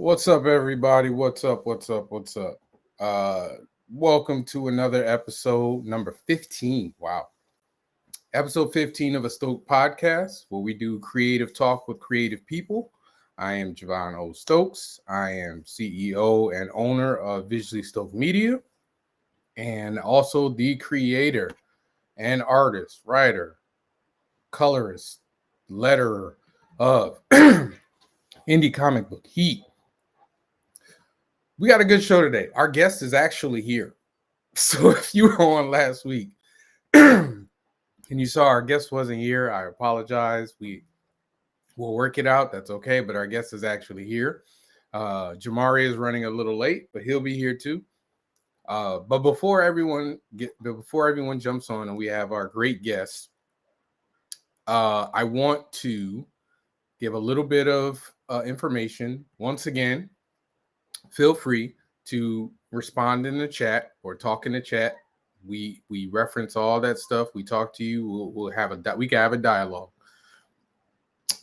What's up, everybody? What's up? What's up? What's up? Welcome to another episode, number 15. Wow. Episode 15 of a Stoked Podcast, where we do creative talk with creative people. I am Javon O. Stokes. I am CEO and owner of Visually Stoked Media, and also the creator and artist, writer, colorist, letterer of indie comic book Heat. We got a good show today. Our guest is actually here. So if you were on last week and you saw our guest wasn't here, I apologize. We'll work it out. That's okay. But our guest is actually here. Jamari is running a little late, but he'll be here too. But before everyone jumps on and we have our great guest, I want to give a little bit of information. Once again, feel free to respond in the chat or talk in the chat. We reference all that stuff. We talk to you. We can have a dialogue.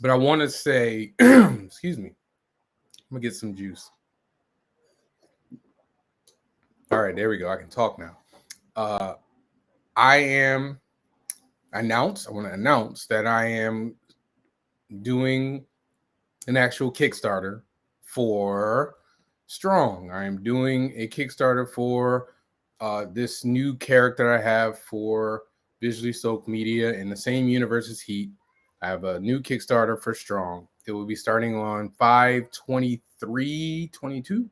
But I want to say, excuse me. I'm gonna get some juice. All right, there we go. I can talk now. I want to announce that I am doing an actual Kickstarter for Strong. I am doing a Kickstarter for this new character I have for Visually Stoked Media in the same universe as Heat. I have a new Kickstarter for Strong. It will be starting on 5/23/22.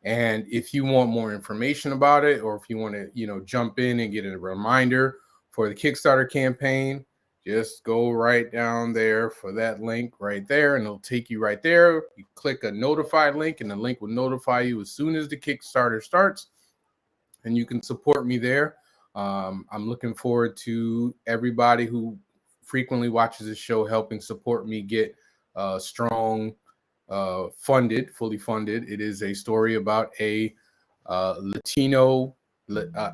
And if you want more information about it, or if you want to, jump in and get a reminder for the Kickstarter campaign, just go right down there for that link right there, and it'll take you right there. You click a notify link, and the link will notify you as soon as the Kickstarter starts, and you can support me there. I'm looking forward to everybody who frequently watches this show helping support me get Strong fully funded. It is a story about a Latino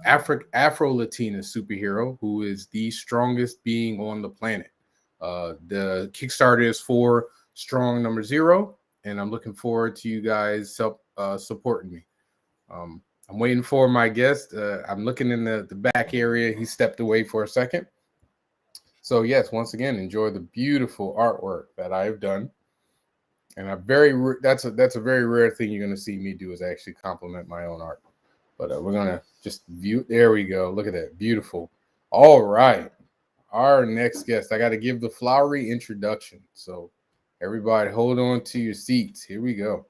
Afro-Latina superhero who is the strongest being on the planet. The Kickstarter is for Strong number 0, and I'm looking forward to you guys supporting me. I'm waiting for my guest. I'm looking in the back area. He stepped away for a second. So yes, once again, enjoy the beautiful artwork that I've done. And that's a very rare thing you're going to see me do, is actually compliment my own art. But we're going to just view. There we go. Look at that. Beautiful. All right. Our next guest. I got to give the flowery introduction. So everybody hold on to your seats. Here we go.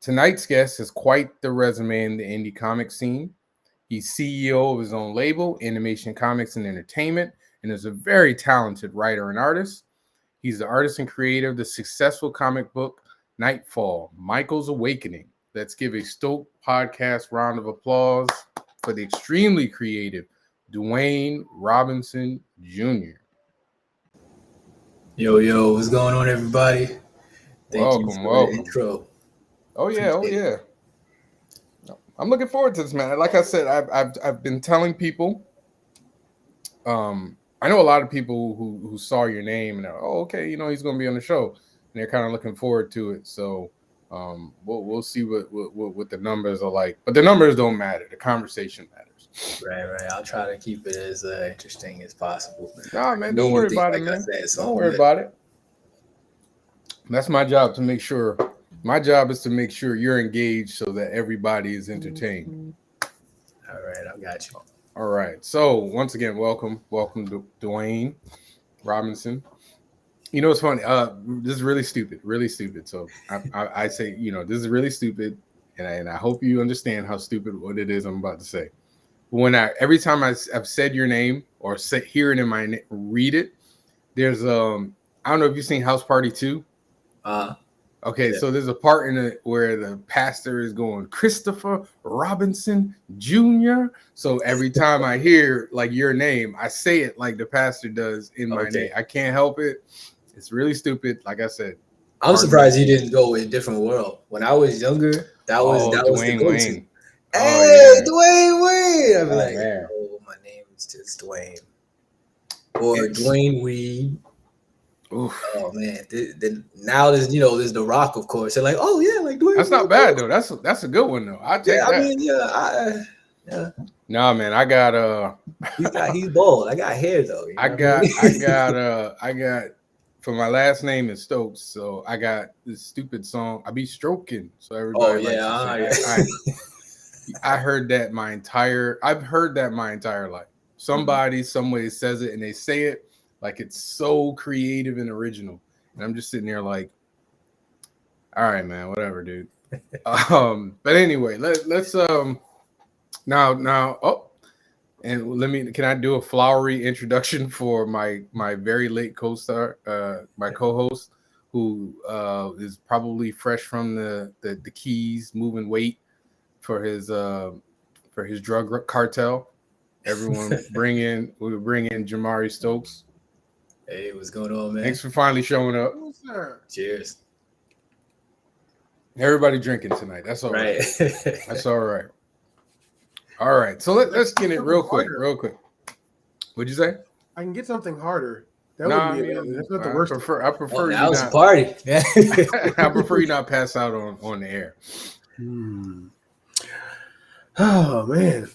Tonight's guest has quite the resume in the indie comic scene. He's CEO of his own label, Animation Comics and Entertainment, and is a very talented writer and artist. He's the artist and creator of the successful comic book Nightfall, Michael's Awakening. Let's give a Stoked Podcast round of applause for the extremely creative Dwayne Robinson Jr. Yo, what's going on, everybody? Thank you for the intro. Oh yeah. I'm looking forward to this, man. Like I said, I've been telling people. I know a lot of people who saw your name and they're, okay, he's going to be on the show, and they're kind of looking forward to it. So we'll see what the numbers are like, but the numbers don't matter. The conversation matters. Right. I'll try to keep it as interesting as possible. Nah, man, don't worry about it, man. Don't worry about it. That's my job to make sure. My job is to make sure you're engaged so that everybody is entertained. All right, I got you. All right. So once again, welcome to Dwayne Robinson. It's funny. This is really stupid. So I say, this is really stupid, and I hope you understand how stupid what it is I'm about to say. Every time I've said your name or hear it in my read it, there's I don't know if you've seen House Party 2. Okay, yeah. So there's a part in it where the pastor is going, Christopher Robinson Jr. So every time I hear like your name, I say it like the pastor does in my name. I can't help it. It's really stupid. Like I said, I'm surprised you didn't go with a different world. When I was younger, that was Dwayne the go-to. Wayne. Hey, Dwayne Wayne. I'd be like, man. my name is just Dwayne. Or Dwayne Weed. Oof. Oh man, now there's The Rock, of course. They're like, oh yeah, like Dwayne. That's not bad though. That's a good one though. I take Yeah, I that. mean, yeah. Nah, man, I got He's bald. I got hair though. You know what I got for my last name is Stokes, so I got this stupid song. I be stroking, so Oh everybody likes to say yeah, that. I've heard that my entire life. Somebody, some way says it, and they say it like it's so creative and original, and I'm just sitting there like, all right, man, whatever, dude. But anyway, let's now. Oh, and can I do a flowery introduction for my very late co-star, my co-host, who is probably fresh from the Keys, moving weight for his drug cartel. Everyone we bring in Jamari Stokes. Hey, what's going on, man? Thanks for finally showing up. Cheers. Everybody drinking tonight. That's all right. That's all right. All right. So let's get it real quick. What'd you say? I can get something harder. That's not the worst. I prefer that was a party. I prefer you not pass out on the air. Oh man.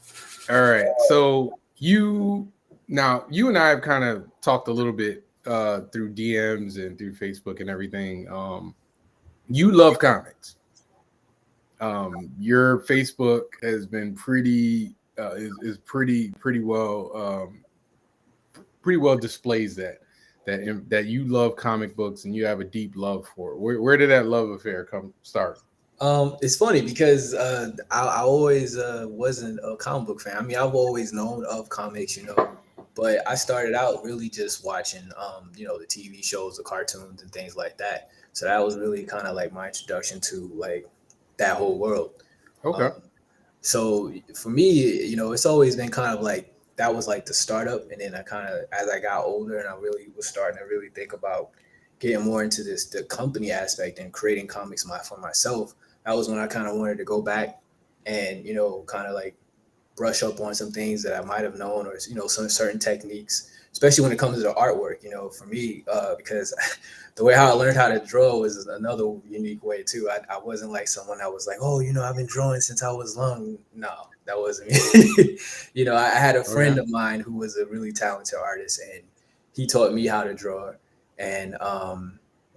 All right. So you and I have kind of talked a little bit through DMs and through Facebook and everything. You love comics. Your Facebook has been pretty well displays that you love comic books and you have a deep love for it. Where did that love affair start? It's funny because I always wasn't a comic book fan. I mean, I've always known of comics, but I started out really just watching, the TV shows, the cartoons, and things like that. So that was really kind of like my introduction to like that whole world. Okay. So for me, it's always been kind of like that was like the startup, and then I kind of, as I got older, and I really was starting to really think about getting more into the company aspect and creating comics for myself. That was when I kind of wanted to go back and kind of like brush up on some things that I might have known, or some certain techniques, especially when it comes to the artwork. For me, because the way how I learned how to draw was another unique way too. I wasn't like someone that was like, oh, I've been drawing since I was young. No, that wasn't me. I had a friend of mine who was a really talented artist, and he taught me how to draw. And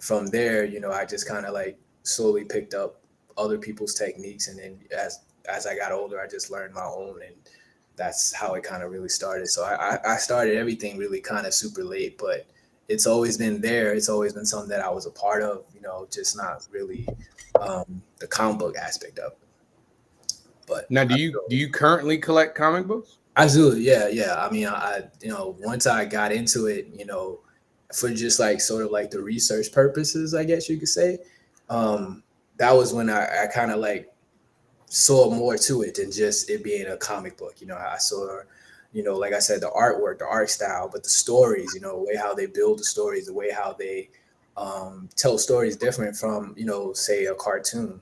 from there, I just kind of like slowly picked up other people's techniques, and then as I got older, I just learned my own, and that's how it kind of really started. So I started everything really kind of super late, but it's always been there. It's always been something that I was a part of, just not really the comic book aspect of it. But now, do you currently collect comic books? Absolutely, yeah. I mean, I once I got into it, for just like sort of like the research purposes, I guess you could say, that was when I kind of like saw more to it than just it being a comic book. I saw, like I said, the artwork, the art style, but the stories, the way how they build the stories, the way how they tell stories different from, say a cartoon,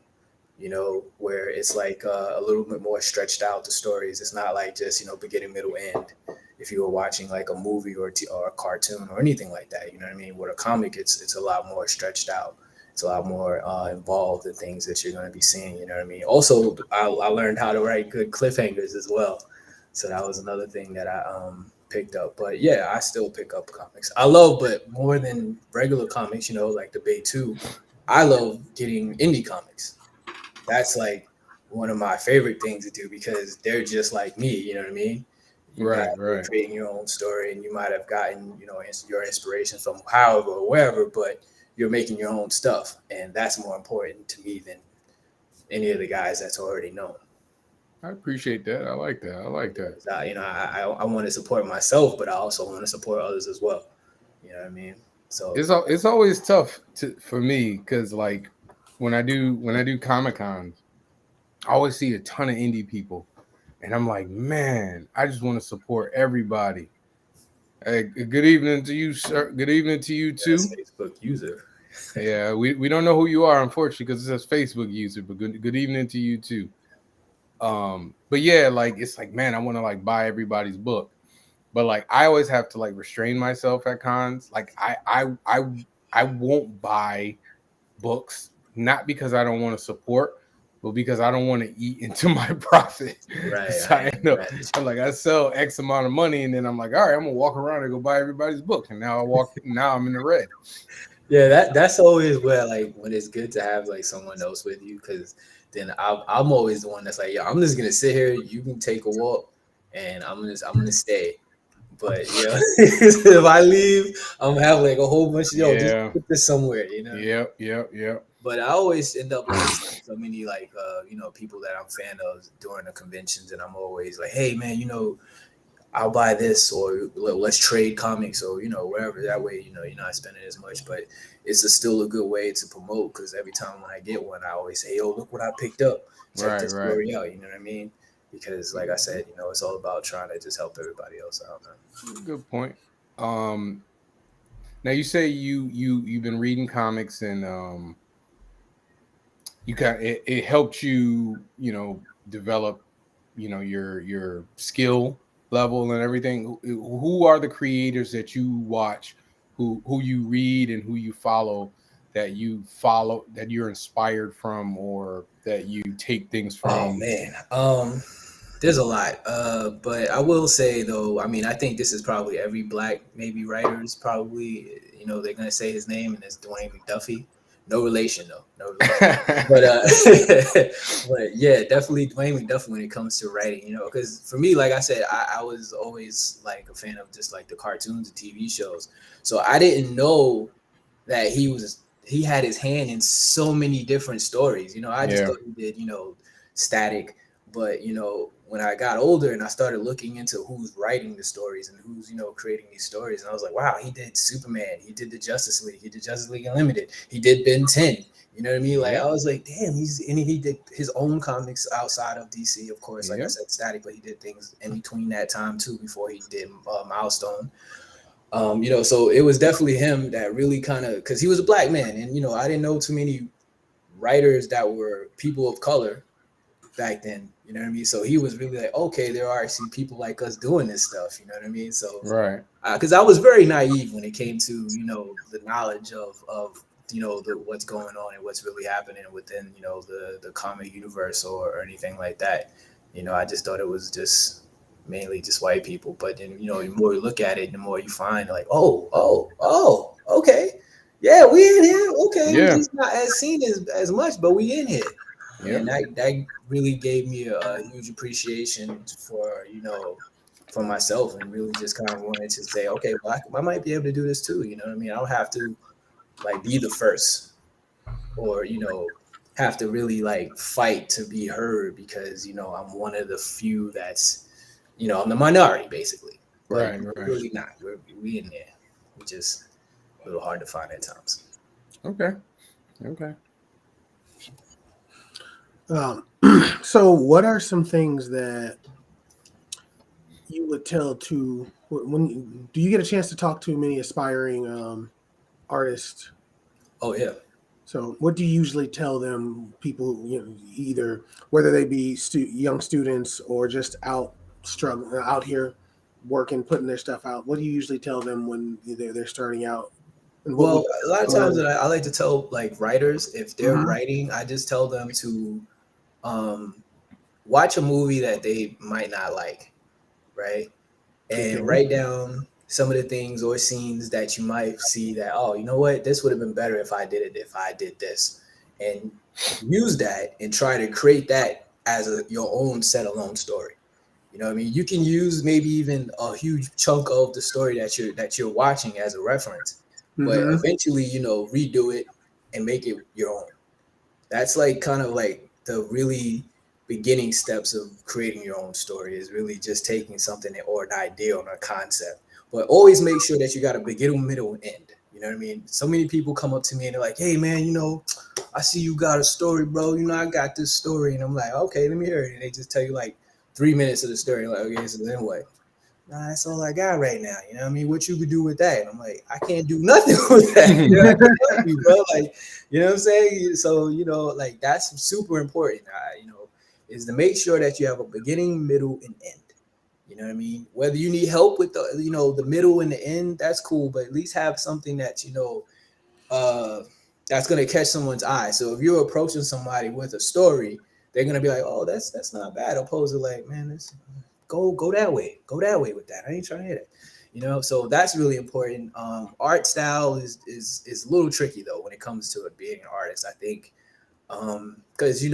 where it's like a little bit more stretched out, the stories. It's not like just, beginning, middle, end. If you were watching like a movie or a cartoon or anything like that, you know what I mean? With a comic, it's a lot more stretched out. It's a lot more involved in things that you're going to be seeing, you know what I mean? Also, I learned how to write good cliffhangers as well. So that was another thing that I picked up. But yeah, I still pick up comics. I love, but more than regular comics, like the Bay 2, I love getting indie comics. That's like one of my favorite things to do because they're just like me, you know what I mean? Right. Creating your own story, and you might have gotten, your inspiration from however or wherever, but you're making your own stuff, and that's more important to me than any of the guys that's already known. I appreciate that. I like that. I want to support myself, but I also want to support others as well. You know what I mean? So it's always tough for me because like when I do Comic Cons, I always see a ton of indie people, and I'm like, man, I just want to support everybody. Hey, good evening to you, sir. Good evening to you too. Facebook user. Yeah, we don't know who you are, unfortunately, because it says Facebook user. But good evening to you too. But yeah, like it's like, man, I want to like buy everybody's book, But like I always have to like restrain myself at cons. Like I won't buy books, not because I don't want to support, but because I don't want to eat into my profit. Right. So I'm like, I sell X amount of money, and then I'm like, all right, I'm gonna walk around and go buy everybody's book, and now I'm in the red. Yeah, that's always where like when it's good to have like someone else with you, because then I'm always the one that's like, yeah, I'm just gonna sit here. You can take a walk, and I'm gonna stay. But if I leave, I'm gonna have like a whole bunch of just put this somewhere, Yep. But I always end up like so many like people that I'm fan of during the conventions, and I'm always like, hey man, I'll buy this, or let's trade comics, or wherever. That way, you're not spending as much, but it's still a good way to promote, because every time when I get one, I always say, yo, look what I picked up. Check this story out. You know what I mean? Because like I said, it's all about trying to just help everybody else out, man. Good point. Now you say you've been reading comics, and you got it helped you develop your skill level and everything. Who are the creators that you watch, who you read, and who you follow, that you're inspired from, or that you take things from? Oh man, there's a lot, but I will say though, I mean, I think this is probably every black maybe writer's probably, they're gonna say his name, and it's Dwayne McDuffie. No relation though, but yeah, definitely Dwayne McDuffie when it comes to writing, because for me, like I said, I was always like a fan of just like the cartoons and TV shows, so I didn't know that he had his hand in so many different stories. I just thought he did, Static. But, when I got older and I started looking into who's writing the stories and who's, creating these stories, and I was like, wow, he did Superman. He did the Justice League. He did Justice League Unlimited. He did Ben 10. You know what I mean? Like, I was like, damn, he did his own comics outside of DC, of course, like I said, Static, but he did things in between that time too, before he did Milestone. So it was definitely him that really kind of, because he was a black man, and I didn't know too many writers that were people of color back then, you know what I mean? So he was really like, okay, there are actually people like us doing this stuff, you know what I mean? So right, because I was very naive when it came to the knowledge of what's going on and what's really happening within the comic universe or anything like that. I just thought it was just mainly just white people, but then the more you look at it, the more you find like, oh, okay, yeah, we in here, okay, we're just not as seen as much, but we in here. And that really gave me a huge appreciation for myself, and really just kind of wanted to say, okay, well, I might be able to do this too. You know what I mean? I don't have to like be the first, or have to really like fight to be heard, because I'm one of the few that's I'm the minority basically. But right. Really not. We in there. We just a little hard to find at times. Okay. So what are some things that you would tell to do you get a chance to talk to many aspiring artists? Oh yeah. So what do you usually tell them, people, either whether they be young students or just out here working, putting their stuff out? What do you usually tell them when they're starting out? Well, a lot of times that I like to tell like writers, if they're writing, I just tell them to watch a movie that they might not like, right? And write down some of the things or scenes that you might see that, oh, you know what, this would have been better if I did this, and use that and try to create that as your own set-alone story. You know what I mean? You can use maybe even a huge chunk of the story that you're watching as a reference, but eventually, redo it and make it your own. That's like kind of like the really beginning steps of creating your own story, is really just taking something or an idea or a concept, but always make sure that you got a beginning, middle, and end. You know what I mean? So many people come up to me and they're like, hey man, I see you got a story, bro. I got this story. And I'm like, okay, let me hear it. And they just tell you like 3 minutes of the story. Like, okay, so then what? Nah, that's all I got right now. You know what I mean? What you could do with that? And I'm like, I can't do nothing with that. You know what I mean, bro? Like, you know what I'm saying? So, like that's super important, is to make sure that you have a beginning, middle, and end. You know what I mean? Whether you need help with the, the middle and the end, that's cool, but at least have something that, that's going to catch someone's eye. So if you're approaching somebody with a story, they're going to be like, oh, that's not bad. Opposed to like, man, let's go that way. Go that way with that. I ain't trying to hear that. So that's really important. Art style is a little tricky though when it comes to being an artist, I think. Because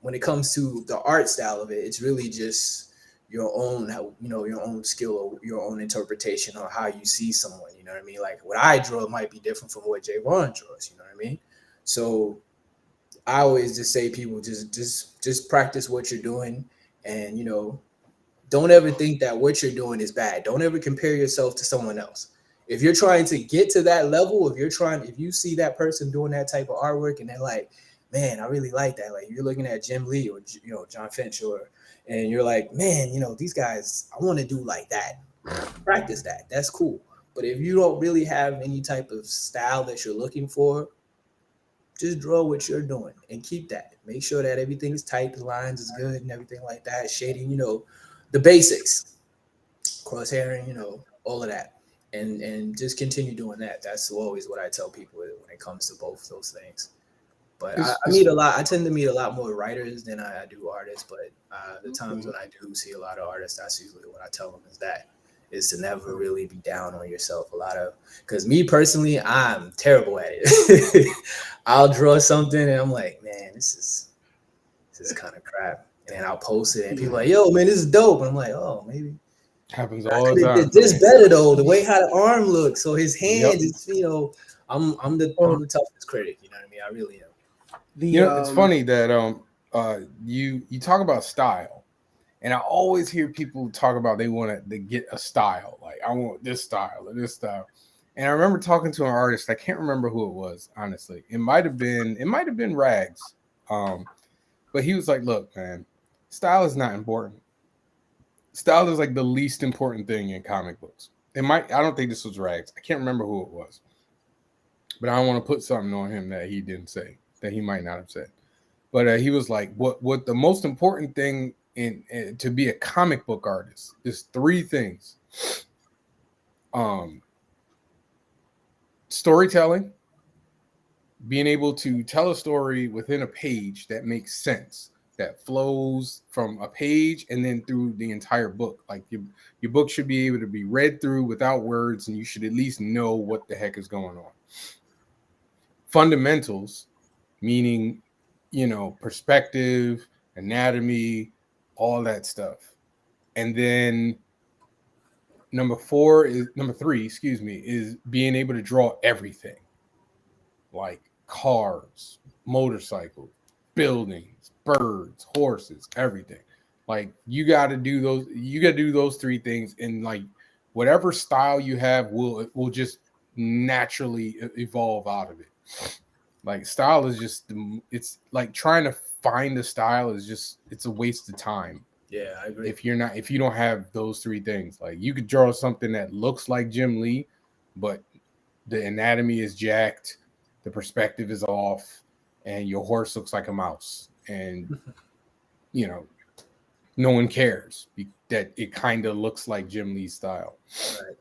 when it comes to the art style of it, it's really just your own, your own skill or your own interpretation on how you see someone. You know what I mean? Like what I draw might be different from what Javon draws. You know what I mean? So I always just say people just practice what you're doing, and don't ever think that what you're doing is bad. Don't ever compare yourself to someone else. If you're trying to get to that level, if you see that person doing that type of artwork and they're like, man, I really like that. Like you're looking at Jim Lee or John Finch, and you're like, man, these guys, I want to do like that. Practice that. That's cool. But if you don't really have any type of style that you're looking for, just draw what you're doing and keep that. Make sure that everything is tight, the lines is good and everything like that. Shading, the basics, crosshairing, all of that. And just continue doing that. That's always what I tell people when it comes to both those things. But I tend to meet a lot more writers than I do artists. But the times when I do see a lot of artists, that's usually what I tell them is to never really be down on yourself. Because me personally, I'm terrible at it. I'll draw something and I'm like, man, this is kind of crap. And then I'll post it and people are like, yo, man, this is dope. And I'm like, oh, maybe. Happens all the time. This better though, the way how the arm looks. So his hand is, I'm the toughest critic. You know what I mean? I really am. It's funny that you talk about style, and I always hear people talk about they want to get a style. Like I want this style or this style. And I remember talking to an artist. I can't remember who it was. Honestly, it might have been Rags. But he was like, "Look, man, style is not important. Style is like the least important thing in comic books. I don't think this was Rags. I can't remember who it was, but I don't want to put something on him that he didn't say, that he might not have said. But he was like, what the most important thing in to be a comic book artist is 3 things. Storytelling, being able to tell a story within a page that makes sense, that flows from a page and then through the entire book. Like your book should be able to be read through without words, and you should at least know what the heck is going on. Fundamentals, meaning, perspective, anatomy, all that stuff. And then number 3, is being able to draw everything, like cars, motorcycles, buildings, birds, horses, everything. Like you got to do those 3 things, and like whatever style you have will just naturally evolve out of it. Like style is just, it's like trying to find a style it's a waste of time. Yeah, I agree. If you don't have those 3 things, like you could draw something that looks like Jim Lee, but the anatomy is jacked, the perspective is off, and your horse looks like a mouse, and no one cares that it kind of looks like Jim Lee's style. Right.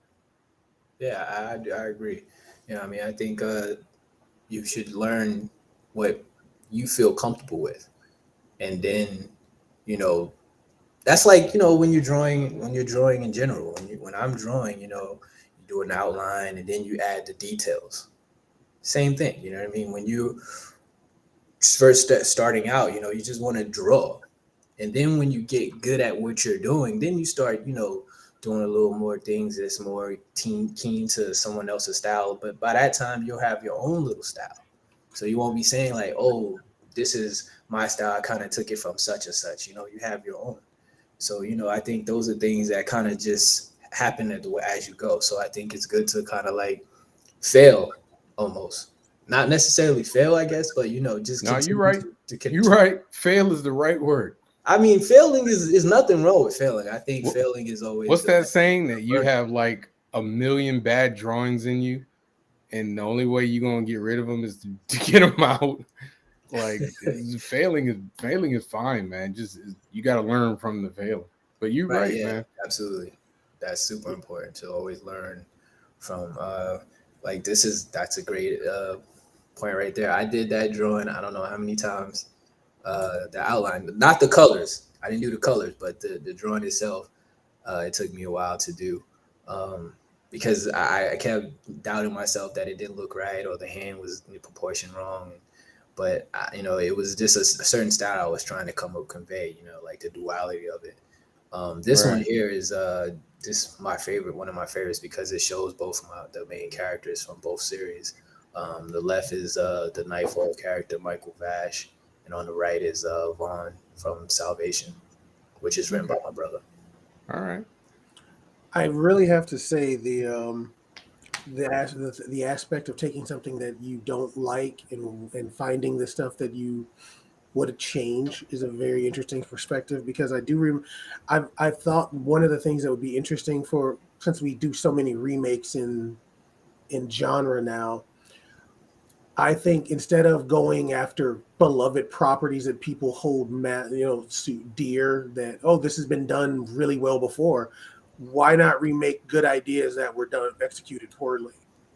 Yeah, I agree. I think you should learn what you feel comfortable with, and then that's like when you're drawing in general. When I'm drawing, you do an outline and then you add the details. Same thing, you know what I mean? When you first starting out, you just want to draw, and then when you get good at what you're doing, then you start doing a little more things that's more keen to someone else's style. But by that time, you'll have your own little style. So you won't be saying like, oh, this is my style, I kind of took it from such and such. You have your own. So, I think those are things that kind of just happen as you go. So I think it's good to kind of like fail almost. Not necessarily fail, I guess, but, just. No, you're right. You're right. Fail is the right word. I mean, failing is nothing wrong with failing. I think failing is always. What's that saying that you have like 1 million bad drawings in you, and the only way you're gonna get rid of them is to get them out? Like failing is fine, man. Just you got to learn from the failing. But you're right, yeah, man. absolutely. That's super important to always learn from. Like that's a great point right there. I did that drawing. I don't know how many times. The outline, not the colors. I didn't do the colors, but the drawing itself. It took me a while to do because I kept doubting myself that it didn't look right or the hand was in proportion wrong. But it was just a certain style I was trying to convey. Like the duality of it. This one here is just my favorite, one of my favorites because it shows both the main characters from both series. The left is the Nightfall character Michael Vash, and on the right is Vaughn from Salvation, which is written by my brother. All right. I really have to say the aspect of taking something that you don't like and finding the stuff that you would change is a very interesting perspective because I thought one of the things that would be interesting since we do so many remakes in genre now, I think instead of going after beloved properties that people hold dear, that this has been done really well before, why not remake good ideas that were executed poorly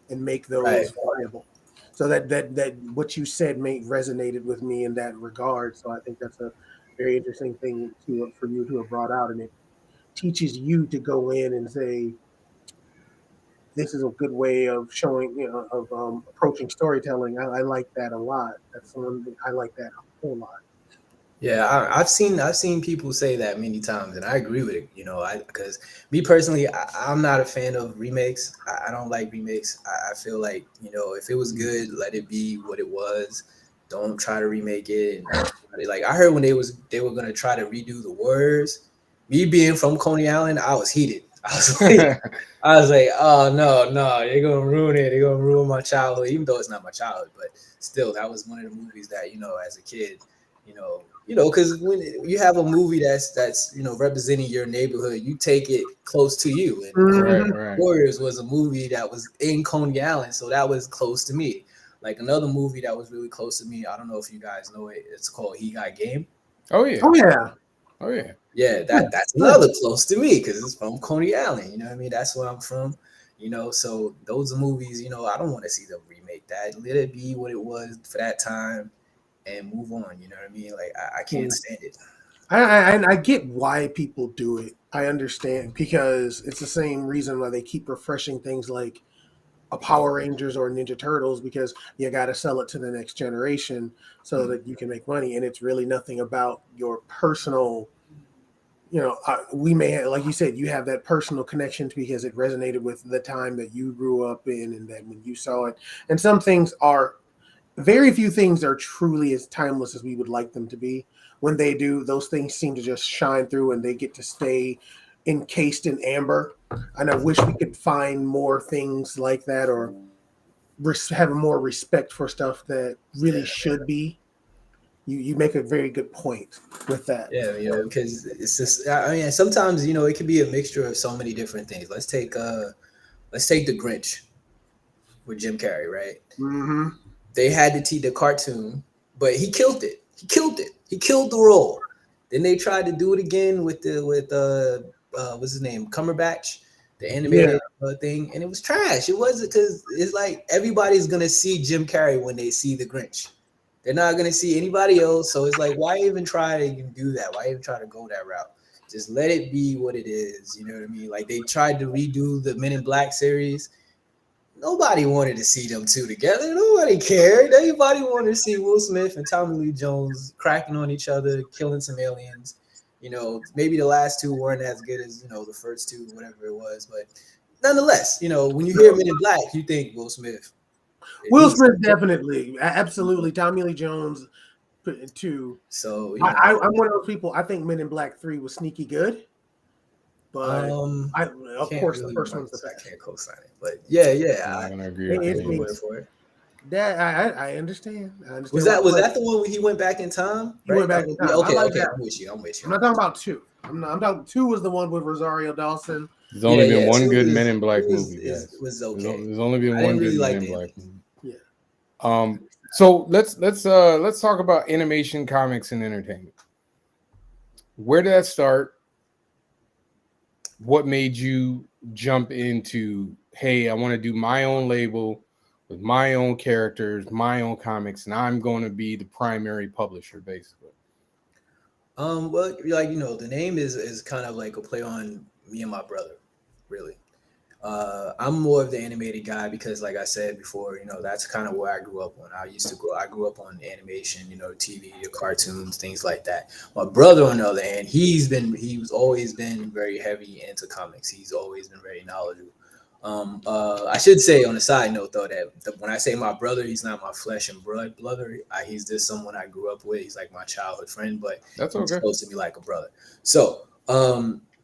and make those viable? So that what you said resonated with me in that regard. So I think that's a very interesting thing for you to have brought out, and it teaches you to go in and say, this is a good way of showing, approaching storytelling. I like that a lot. That's one thing I like that a whole lot. Yeah, I've seen people say that many times, and I agree with it. Because me personally, I'm not a fan of remakes. I don't like remakes. I feel like if it was good, let it be what it was. Don't try to remake it. Like I heard when they were gonna try to redo the words. Me being from Coney Island, I was heated. I was like, oh no, they're gonna ruin it. They're gonna ruin my childhood, even though it's not my childhood, but still, that was one of the movies that as a kid, because when you have a movie that's representing your neighborhood, you take it close to you. And Warriors was a movie that was in Coney Island, so that was close to me. Like another movie that was really close to me, I don't know if you guys know it. It's called He Got Game. Oh yeah. Oh yeah. Oh yeah. Yeah, that's another close to me because it's from Coney Island. You know what I mean? That's where I'm from. So those are movies. I don't want to see them remake that. Let it be what it was for that time, and move on. You know what I mean? Like I can't stand it. I get why people do it. I understand because it's the same reason why they keep refreshing things like a Power Rangers or Ninja Turtles, because you got to sell it to the next generation so that you can make money. And it's really nothing about your personal, we may have, like you said, you have that personal connection because it resonated with the time that you grew up in and that when you saw it. And some things very few things are truly as timeless as we would like them to be. When they do, those things seem to just shine through and they get to stay encased in amber. And I wish we could find more things like that or have more respect for stuff that really should be. You make a very good point with that. Yeah, because it's just, sometimes, it can be a mixture of so many different things. Let's take The Grinch with Jim Carrey, right? Mm-hmm. They had to teach the cartoon, but he killed it. He killed the role. Then they tried to do it again with what's his name? Cumberbatch, the animated thing, and it was trash. It wasn't, because it's like everybody's gonna see Jim Carrey when they see The Grinch. They're not gonna see anybody else. So it's like, why even try to even do that? Why even try to go that route? Just let it be what it is. You know what I mean? Like they tried to redo the Men in Black series. Nobody wanted to see them two together. Nobody cared. Everybody wanted to see Will Smith and Tommy Lee Jones cracking on each other, killing some aliens. Maybe the last two weren't as good as, the first two, whatever it was. But nonetheless, when you hear Men in Black, you think Will Smith. Will Smith, definitely. Absolutely. Tommy Lee Jones, too. So, I'm one of those people. I think Men in Black 3 was sneaky good. But of course, the first one's the best. I can't co-sign it, but yeah, I'm gonna agree for it. That I understand. Was that the one where he went back in time? He went back in time. Okay. I'm with you. I'm not talking about 2. I'm talking 2 was the one with Rosario Dawson. There's only been one good Men in Black movie. It was okay. There's only been one good Men in Black movie. Yeah. So let's talk about animation, comics, and entertainment. Where did that start? what made you jump into, hey, I want to do my own label with my own characters, my own comics, and I'm going to be the primary publisher, basically? Well, like, the name is kind of like a play on me and my brother, really. I'm more of the animated guy because, like I said before, that's kind of where I grew up on. I grew up on animation, TV, cartoons, things like that. My brother, on the other hand, he's always been very heavy into comics. He's always been very knowledgeable. I should say on a side note though that when I say my brother, he's not my flesh and blood brother. He's just someone I grew up with. He's like my childhood friend, but That's he's okay. close to me like a brother. So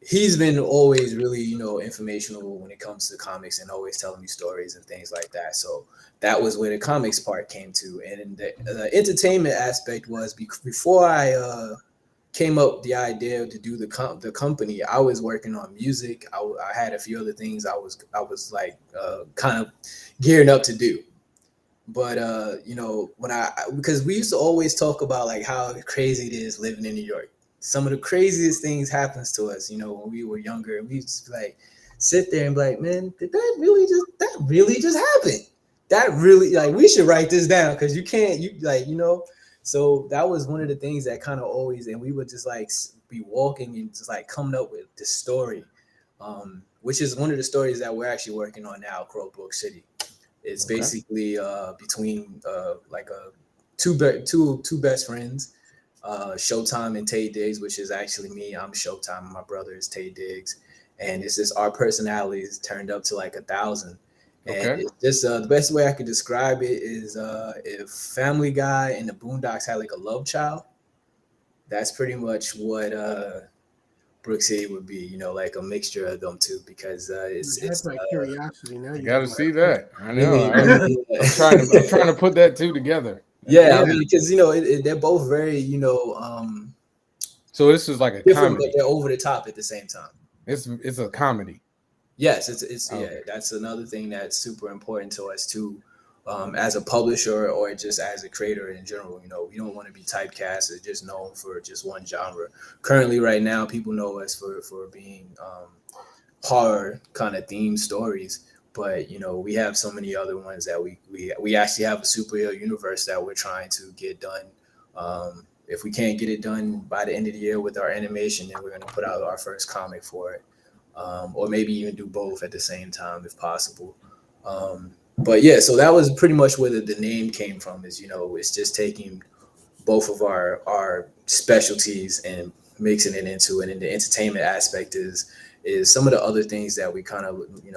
he's been always really, informational when it comes to comics and always telling me stories and things like that. So that was where the comics part came to. And the entertainment aspect was before I came up with the idea to do the company. I was working on music. I had a few other things I was like kind of gearing up to do. But because we used to always talk about like how crazy it is living in New York. Some of the craziest things happens to us, when we were younger, and we just like sit there and be like, man, did that really just happen? That really, like, we should write this down because So that was one of the things that kind of always, and we would just like be walking and just like coming up with this story, which is one of the stories that we're actually working on now, Crowbrook City. It's basically between like two best friends. Showtime and Tay Diggs, which is actually me. I'm Showtime, and my brother is Tay Diggs, and it's just our personalities turned up to like 1,000. And it's just the best way I could describe it is if Family Guy and the Boondocks had like a love child, that's pretty much what Brook City would be. Like a mixture of them two, because it's my curiosity. Now you you got to see that. I know. Really, I'm trying to put that two together. Yeah, I mean, because they're both very So this is like a different, comedy. but they're over the top at the same time. It's a comedy. Yes, it's yeah. That's another thing that's super important to us too, as a publisher or just as a creator in general. We don't want to be typecast as just known for just one genre. Currently, right now, people know us for being horror kind of themed stories. But we have so many other ones that we actually have a superhero universe that we're trying to get done. If we can't get it done by the end of the year with our animation, then we're going to put out our first comic for it, or maybe even do both at the same time if possible. But yeah, so that was pretty much where the name came from. Is it's just taking both of our specialties and mixing it into it. And the entertainment aspect is some of the other things that we kind of we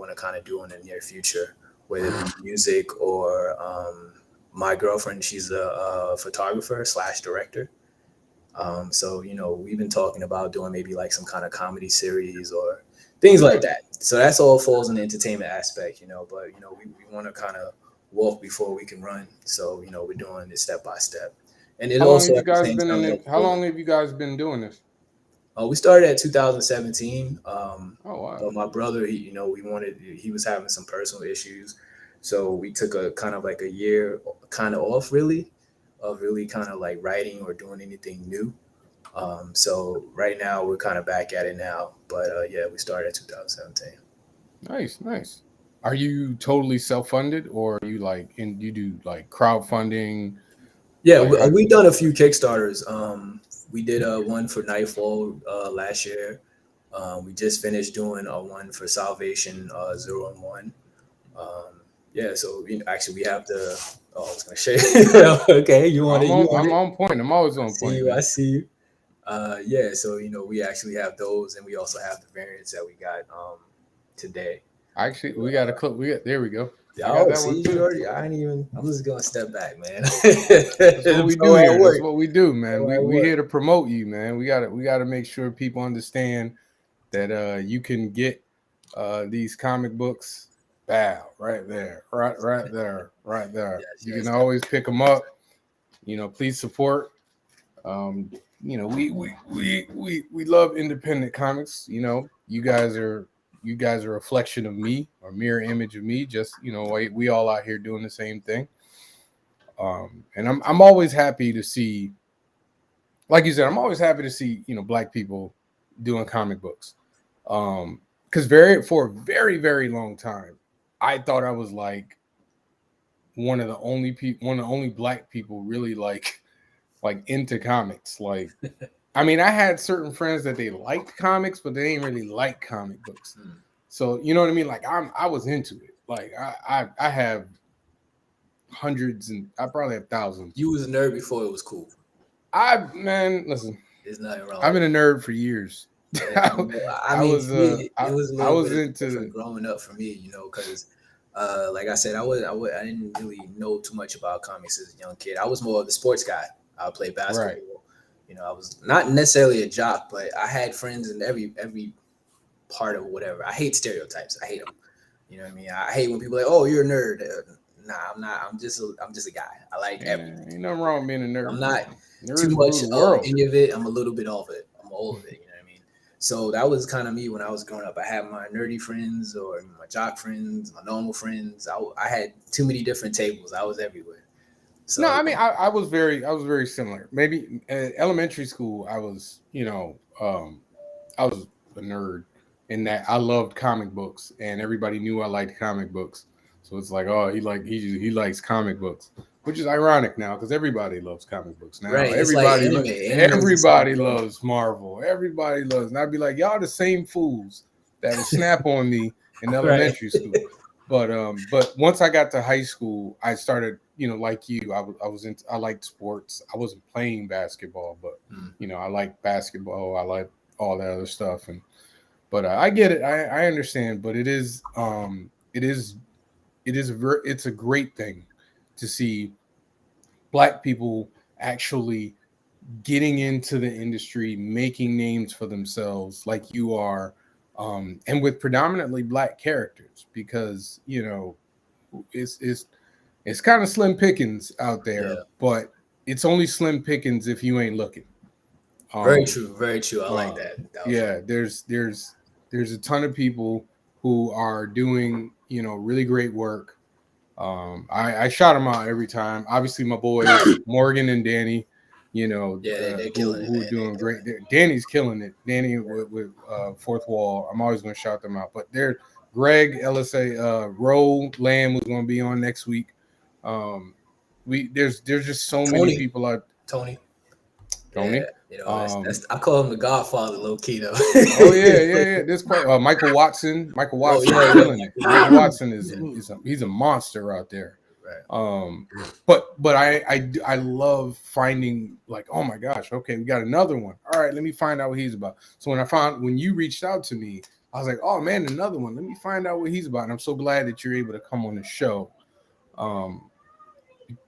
want to kind of do in the near future, whether it be music or my girlfriend, she's a photographer / director. So we've been talking about doing maybe like some kind of comedy series or things like that. So that's all falls in the entertainment aspect, but we want to kind of walk before we can run. So we're doing it step by step. And it How long also have you guys been doing this? We started at 2017. Oh wow! But my brother, he was having some personal issues, so we took a kind of like a year kind of off, really, of really kind of like writing or doing anything new. So right now we're kind of back at it now, but yeah, we started at 2017. Nice. Are you totally self-funded, or are you you do like crowdfunding? Yeah, we've done a few Kickstarters. We did one for Nightfall last year. We just finished doing one for Salvation 0 and 1. Yeah, so actually we have the. Oh, I was gonna share. Okay, you want it? I'm on point. I'm always on point. I see you. Yeah, so we actually have those, and we also have the variants that we got today. Actually, we got a clip. There we go. Oh, see, you already. I'm just gonna step back, man. That's what we do here. That's what we do, man. We here to promote you, man. We gotta make sure people understand that you can get these comic books. Wow, right there. Yes, you can always pick them up. Please support. We love independent comics. You guys are a reflection of me, or mirror image of me. Just we all out here doing the same thing. And I'm always happy to see, like you said, I'm always happy to see Black people doing comic books. Because for a very, very long time, I thought I was like one of the only black people really like into comics. Like, I mean, I had certain friends that they liked comics, but they didn't really like comic books. So you know what I mean? Like I was into it. Like I have hundreds and I probably have thousands. You was a nerd before it was cool. Listen. There's nothing wrong. I've been a nerd for years. Yeah, I was into growing up for me, you know, because like I said, I didn't really know too much about comics as a young kid. I was more of the sports guy. I would play basketball. Right. You know, I was not necessarily a jock, but I had friends in every part of whatever. I hate stereotypes. I hate them. You know what I mean? I hate when people are like, "Oh, you're a nerd." Nah, I'm not. I'm just a guy. I like everything. Ain't nothing wrong with being a nerd. I'm not too much of any of it. I'm a little bit of it. I'm all of it. You know what I mean? So that was kind of me when I was growing up. I had my nerdy friends or my jock friends, my normal friends. I had too many different tables. I was everywhere. So, no, I mean, I was very similar. Maybe elementary school, I was, you know, I was a nerd in that I loved comic books, and everybody knew I liked comic books. So it's like, oh, he likes comic books, which is ironic now because everybody loves comic books now. Right, everybody loves Marvel. Everybody loves, and I'd be like, y'all the same fools that would snap on me in elementary school. But once I got to high school, I started, you know, like you, I liked sports. I wasn't playing basketball, but you know, I liked basketball. I like all that other stuff, but I get it. I understand, but it's a great thing to see Black people actually getting into the industry, making names for themselves, like you are. And with predominantly Black characters, because you know it's kind of slim pickings out there, but it's only slim pickings if you ain't looking. Very true. I like that. Yeah, there's a ton of people who are doing, you know, really great work. I shout them out every time. Obviously, my boys Morgan and Danny. You know, they're killing it. Who are doing great. Danny's killing it. Danny with Fourth Wall. I'm always going to shout them out. But they're Greg, LSA, Ro Lamb was going to be on next week. There's just so many people out. Tony. Yeah, you know, I call him the Godfather, low key though. Oh yeah. This Michael Watson. Is killing it. Michael Watson he's a monster out there. Right. But I love finding, like, oh my gosh, okay, we got another one. All right, let me find out what he's about. So when you reached out to me, I was like, oh man, another one. Let me find out what he's about. And I'm so glad that you're able to come on the show.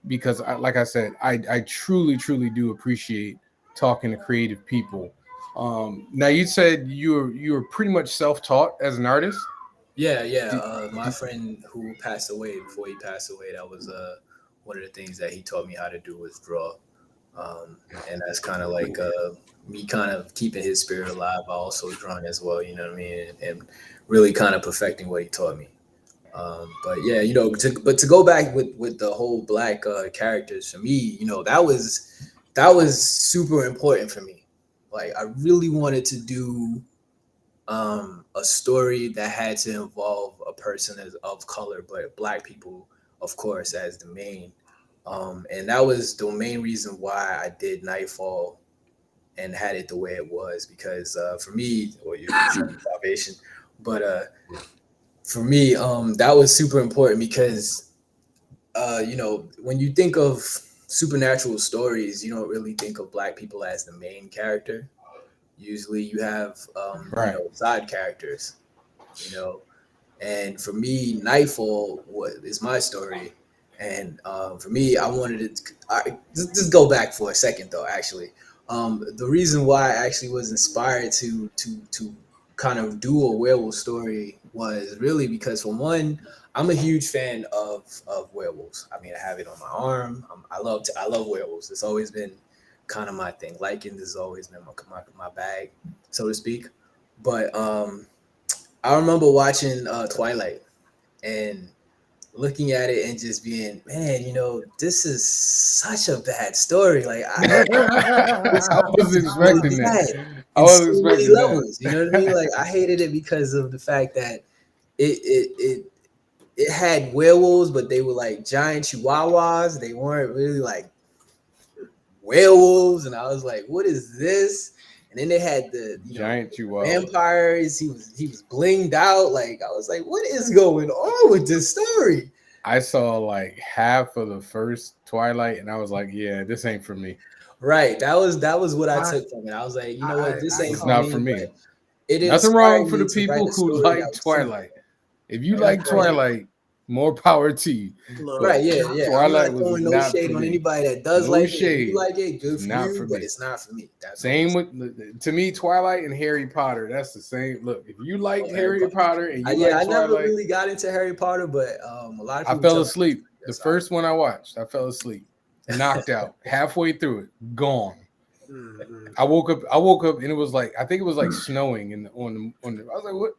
Because like I said, I truly do appreciate talking to creative people. Now you said you were pretty much self-taught as an artist. Yeah. My friend who passed away, before he passed away, that was one of the things that he taught me how to do was draw. And that's kind of like me kind of keeping his spirit alive. I also drawing as well, you know what I mean? And really kind of perfecting what he taught me. But yeah, you know, to go back with the whole Black characters, for me, you know, that was super important for me. Like, I really wanted to do a story that had to involve a person of color, but Black people, of course, as the main. And that was the main reason why I did Nightfall and had it the way it was, because for me, salvation, but for me, that was super important because, you know, when you think of supernatural stories, you don't really think of Black people as the main character. Usually you have you know, side characters, you know. And for me, Nightfall is my story. And for me, I wanted to just go back for a second, though, actually. The reason why I actually was inspired to kind of do a werewolf story was really because, for one, I'm a huge fan of werewolves. I mean, I have it on my arm. I love werewolves. It's always been kind of my thing. Lycan has always been my bag, so to speak. But I remember watching Twilight and looking at it and just being, man, you know, this is such a bad story. Like, I wasn't expecting that. I in wasn't so many expecting that. levels. You know what I mean? Like I hated it because of the fact that it had werewolves, but they were like giant chihuahuas. They weren't really like werewolves, and I was like, what is this? And then they had the Giant chihuahua. vampires. He was blinged out. Like I was like, what is going on with this story? I saw like half of the first Twilight, and I was like, yeah, this ain't for me. Right. That was what I took from it. I was like, you know what, this ain't It's not for me. but it Nothing inspired wrong for me the to write people a who story like that was Twilight. If you Yeah, like that's right. Twilight, more power to you. Look, right, yeah, yeah. Twilight I'm not was throwing no not shade for on me. anybody that does No like it. If shade. you like it, good for Not you, for but me. it's not for me. That's Same with, to me, Twilight and Harry Potter. That's the same. Look, if you like Harry Harry Potter and you yeah, like I never Twilight, really got into Harry Potter, but a lot of I people fell tell me asleep. The that's first one I watched, I fell asleep, knocked out halfway through it, gone. mhm. I woke up, and it was like, I think it was like snowing on the. I was like, what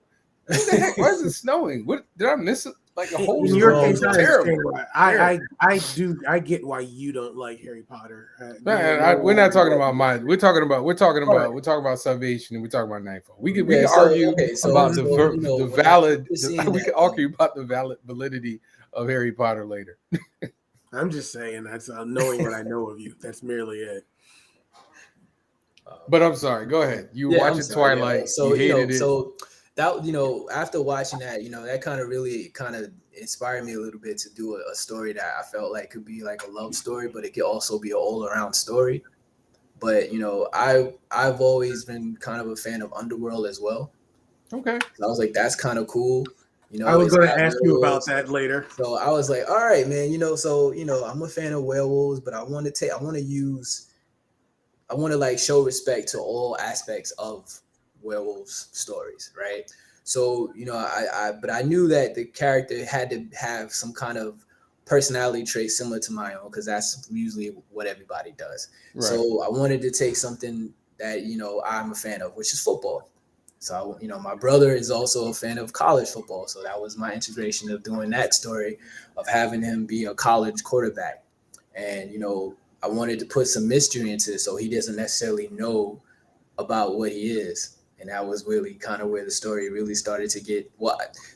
the heck? Why is it snowing? What did I miss? It? Like a whole In your story case, was I terrible. understand why. I get why you don't like Harry Potter. We're not talking about mine. We're talking about salvation, and we're talking about Nightfall. We can argue about the valid. We can argue about the valid validity of Harry Potter later. I'm just saying that's knowing what I know of you. That's merely it. But I'm sorry. Go ahead. You Yeah, watching Twilight? yeah. So you hated it. so that after watching that, that kind of really inspired me a little bit to do a story that I felt like could be like a love story, but it could also be an all around story. But I've always been kind of a fan of Underworld as well. Okay. So I was like, that's kind of cool. I was going to ask you about that later. So I was like, all right, man. So I'm a fan of werewolves, but I want to like show respect to all aspects of werewolves stories, right? So but I knew that the character had to have some kind of personality trait similar to my own, because that's usually what everybody does. Right. So I wanted to take something that I'm a fan of, which is football. So my brother is also a fan of college football, so that was my integration of doing that story, of having him be a college quarterback. And I wanted to put some mystery into it, so he doesn't necessarily know about what he is. And that was really kind of where the story really started to get.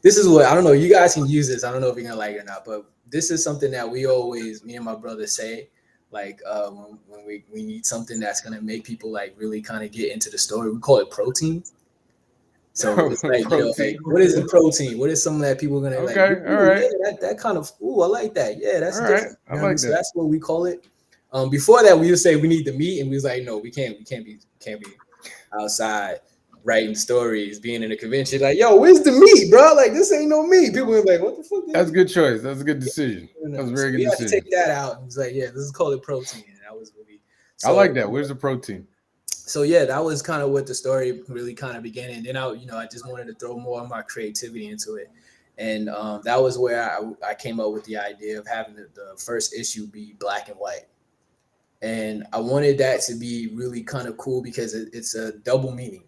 This is what, I don't know, you guys can use this. I don't know if you're going to like it or not, but this is something that we always, me and my brother say, like when we need something that's going to make people like really kind of get into the story, we call it protein. So it's like, what is the protein? What is something that people are going to like? All right. Yeah, that kind of, I like that. Yeah, that's all different. Right. I like that. So that's what we call it. Before that, we would say we need the meat, and we was like, no, we can't be outside writing stories, being in a convention. Like, yo, where's the meat, bro? Like, this ain't no meat. People were like, what the fuck? That's a good choice. That's a good decision. That's a very good decision. We had to take that out. It was like, yeah, this is called it protein. And that was really. I like that. Where's the protein? So yeah, that was kind of what the story really kind of began. And then I just wanted to throw more of my creativity into it. And that was where I came up with the idea of having the first issue be black and white. And I wanted that to be really kind of cool because it's a double meaning.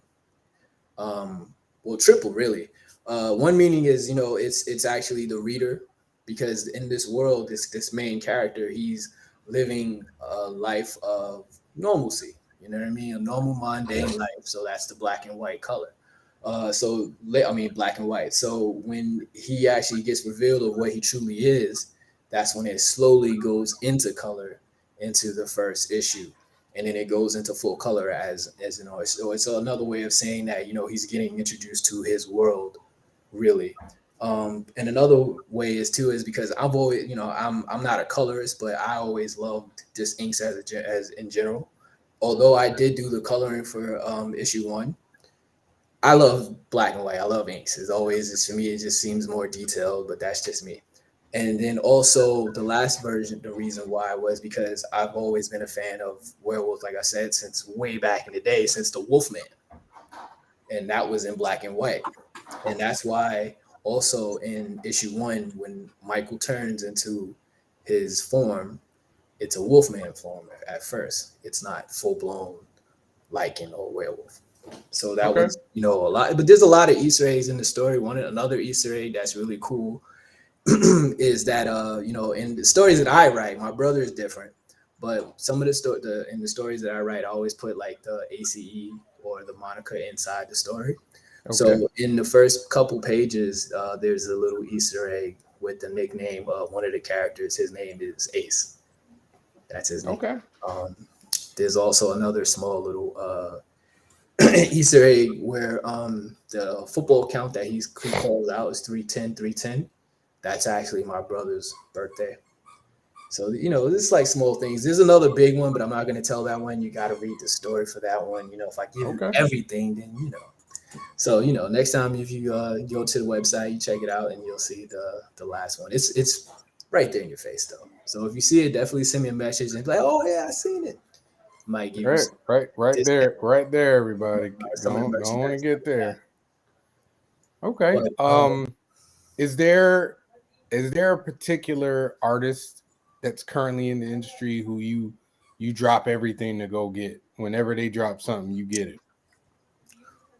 Triple really. One meaning is, it's actually the reader, because in this world, this main character, he's living a life of normalcy. You know what I mean? A normal mundane life. So that's the black and white color. Black and white. So when he actually gets revealed of what he truly is, that's when it slowly goes into color into the first issue. And then it goes into full color as so it's another way of saying that, he's getting introduced to his world, really. And another way is because I've always, I'm not a colorist, but I always loved just inks as in general. Although I did do the coloring for issue 1, I love black and white. I love inks. For me, it just seems more detailed, but that's just me. And then also the last version, the reason why was because I've always been a fan of werewolves, like I said, since way back in the day, since the Wolfman. And that was in black and white. And that's why also in issue 1, when Michael turns into his form, it's a Wolfman form at first. It's not full-blown lichen or werewolf. So that was, a lot. But there's a lot of Easter eggs in the story. Another Easter egg that's really cool is that in the stories that I write, my brother is different, but some of the stories that I write, I always put like the ACE or the moniker inside the story. Okay. So in the first couple pages, there's a little Easter egg with the nickname of one of the characters. His name is Ace. That's his name. Okay. There's also another small little Easter egg where the football count that he calls out is 310. That's actually my brother's birthday. So, it's like small things. There's another big one, but I'm not going to tell that one. You got to read the story for that one. If I give you everything, then, So, next time if you go to the website, you check it out and you'll see the last one. It's right there in your face, though. So if you see it, definitely send me a message and be like, oh, yeah, I seen it. Might give you right there, everybody. Don't get there. Okay. But, is there a particular artist that's currently in the industry who you drop everything to go get? Whenever they drop something, you get it?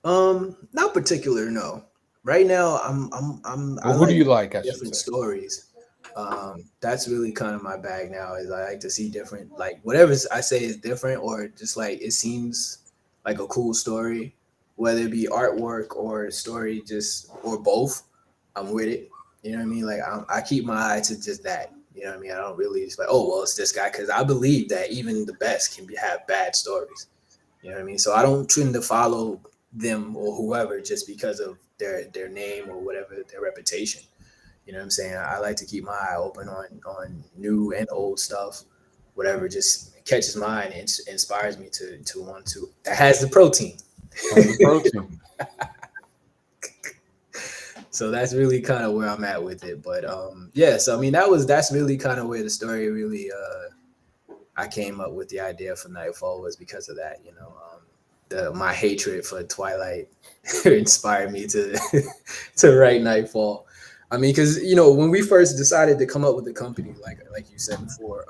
Not particular, no. Right now, who do you like? Different stories. That's really kind of my bag now. Is I like to see different, like whatever I say is different, or just like it seems like a cool story, whether it be artwork or story, or both. I'm with it. You know what I mean? Like I keep my eye to just that. You know what I mean? I don't really just like, oh well, it's this guy, because I believe that even the best can have bad stories. You know what I mean? So I don't tend to follow them or whoever just because of their name or whatever, their reputation. You know what I'm saying? I like to keep my eye open on new and old stuff, whatever just catches my eye and inspires me to want to. That has the protein. So that's really kind of where I'm at with it. But so I mean that's really kind of where the story really I came up with the idea for Nightfall was because of that. My hatred for Twilight inspired me to write Nightfall. I mean, because when we first decided to come up with the company, like you said before,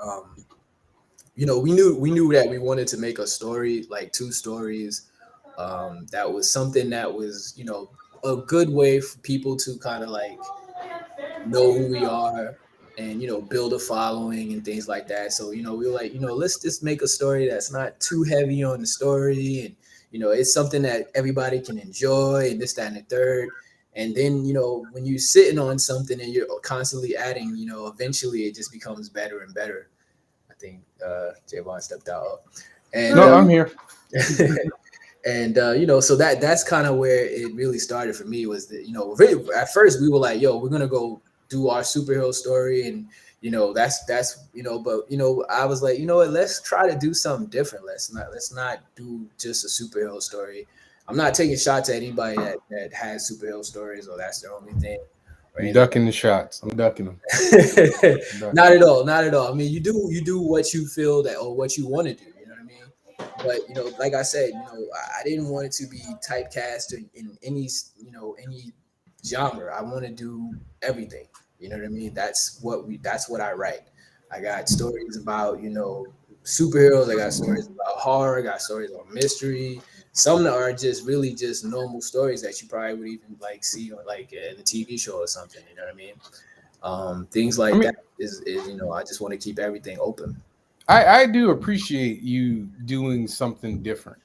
we knew that we wanted to make a story, like 2 stories. That was something that was a good way for people to kind of like know who we are and build a following and things like that. So we were like, let's just make a story that's not too heavy on the story, and it's something that everybody can enjoy, and this, that, and the third. And then, when you're sitting on something and you're constantly adding, eventually it just becomes better and better. I think Javon stepped out. And, no, I'm here. And, so that's kind of where it really started for me was that, really, at first we were like, yo, we're going to go do our superhero story. And, that's but, I was like, what, let's try to do something different. Let's not do just a superhero story. I'm not taking shots at anybody that has superhero stories or that's their only thing. I'm ducking the shots. I'm ducking them. Not at all. I mean, you do what you feel that or what you want to do. You know what I mean? But like I said, I didn't want it to be typecast in any any genre. I want to do everything. You know what I mean? That's what I write. I got stories about superheroes. I got stories about horror. I got stories about mystery. Some that are just really just normal stories that you probably would even like see on like in a TV show or something. You know what I mean? Things like that is I just want to keep everything open. I do appreciate you doing something different,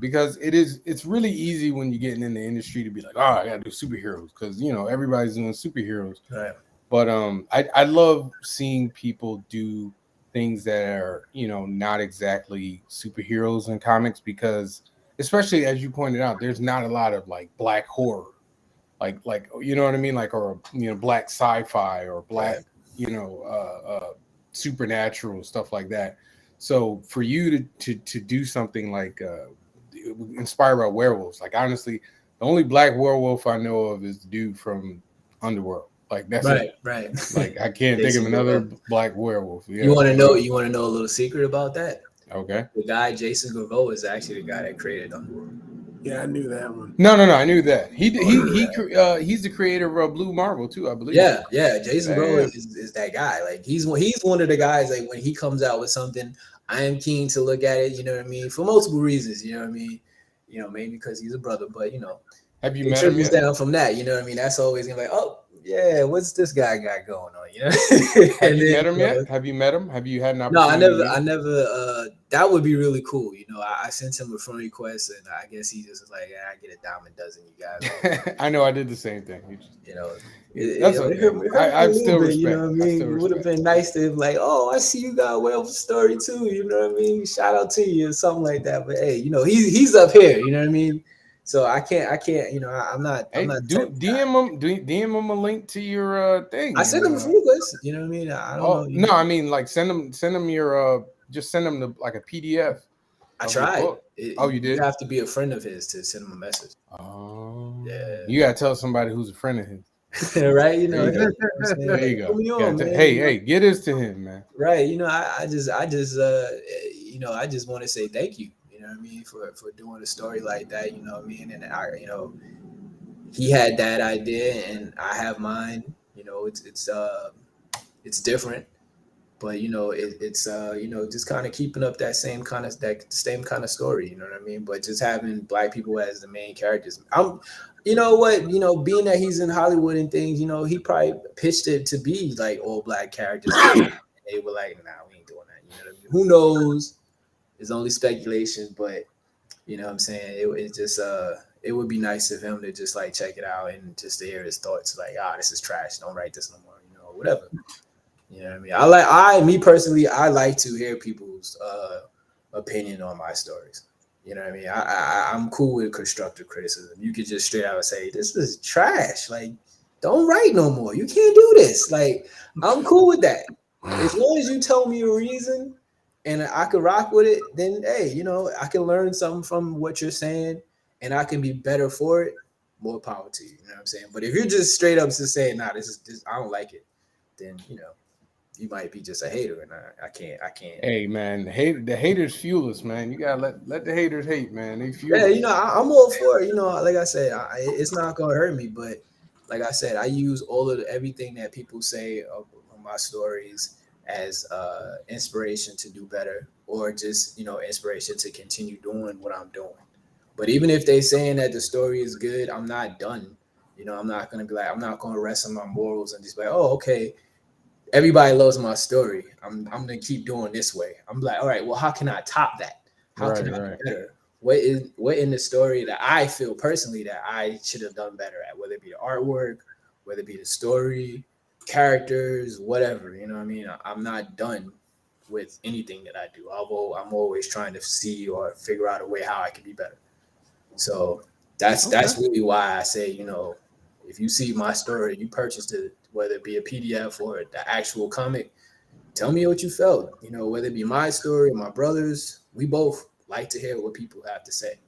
because it's really easy when you're getting in the industry to be like, oh, I gotta do superheroes because everybody's doing superheroes. Right. But I love seeing people do things that are not exactly superheroes in comics, because especially as you pointed out, there's not a lot of like black horror, like you know what I mean, like, or black sci-fi or black supernatural stuff like that. So for you to do something like inspired by werewolves, like honestly, the only black werewolf I know of is the dude from Underworld. Like that's right. Like I can't think of another black werewolf. Yeah. You want to know a little secret about that? Okay. The guy Jason Graveau is actually the guy that created Underworld. Yeah, I knew that one. No, I knew that. He's the creator of Blue Marvel too, I believe. Yeah. Jason Graveau is that guy. Like he's one of the guys. Like when he comes out with something, I am keen to look at it. You know what I mean? For multiple reasons. You know what I mean? Maybe because he's a brother, but have you it met him trickles down from that. You know what I mean? That's always gonna be like, oh, yeah, what's this guy got going on? You know? Have you met him yet? Have you met him? Have you had an No, opportunity? I never. That would be really cool. You know, I sent him a friend request, and I guess he just was like, "Yeah, I get a dime a dozen, you guys." I know I did the same thing. You know, That's it okay. hurt me I a still little bit. respect. You know what I mean? It would have been nice to like, "Oh, I see you got a well story too." You know what I mean? Shout out to you or something like that. But hey, you know, he's up here. You know what I mean? So I can't. You know, I'm not. Hey, I'm not. DM him a link to your thing. I sent him a friend request. You know what I mean? I don't know. No, I mean like send him your just send him like a PDF. I tried. You did? You have to be a friend of his to send him a message. Oh, yeah. You gotta tell somebody who's a friend of his. Right? You know, there you go. On, hey, get this to him, man. Right. You know, I just you know, I just want to say thank you. You know what I mean, for doing a story like that. You know what I mean, and you know, he had that idea, and I have mine. You know, it's different, but you know, it's you know, just kind of keeping up that same kind of story. You know what I mean? But just having Black people as the main characters. You know what? You know, being that he's in Hollywood and things, you know, he probably pitched it to be like all Black characters. They were like, "Nah, we ain't doing that." You know what I mean? Who knows? It's only speculation, but you know what I'm saying? It just it would be nice of him to just like check it out and just to hear his thoughts. Like, this is trash. Don't write this no more. You know, whatever. You know what I mean? Me personally, I like to hear people's opinion on my stories. You know what I mean? I'm cool with constructive criticism. You could just straight out say, "This is trash. Like, don't write no more. You can't do this." Like, I'm cool with that. As long as you tell me a reason and I could rock with it, then hey, you know, I can learn something from what you're saying and I can be better for it. More power to you. You know what I'm saying? But if you're just straight up just saying, "Nah, this I don't like it," then you know, you might be just a hater, and I can't. Hey man, the haters fuel us, man. You gotta let the haters hate, man. They fuel. Yeah, you know, I'm all for it. You know, like I said, it's not gonna hurt me, but like I said, I use everything that people say of my stories as inspiration to do better, or just inspiration to continue doing what I'm doing. But even if they saying that the story is good, I'm not done. You know, I'm not gonna be like, I'm not gonna rest on my morals and just be like, "Oh, okay, everybody loves my story. I'm gonna keep doing this way." I'm like, all right, well, how can I top that? How can I be better? What in the story that I feel personally that I should have done better at, whether it be the artwork, whether it be the story, characters, whatever. You know what I mean? I'm not done with anything that I do. I'm always trying to see or figure out a way how I can be better. So that's really why I say, if you see my story, you purchased it, whether it be a PDF or the actual comic, tell me what you felt. Whether it be my story or my brother's, we both like to hear what people have to say.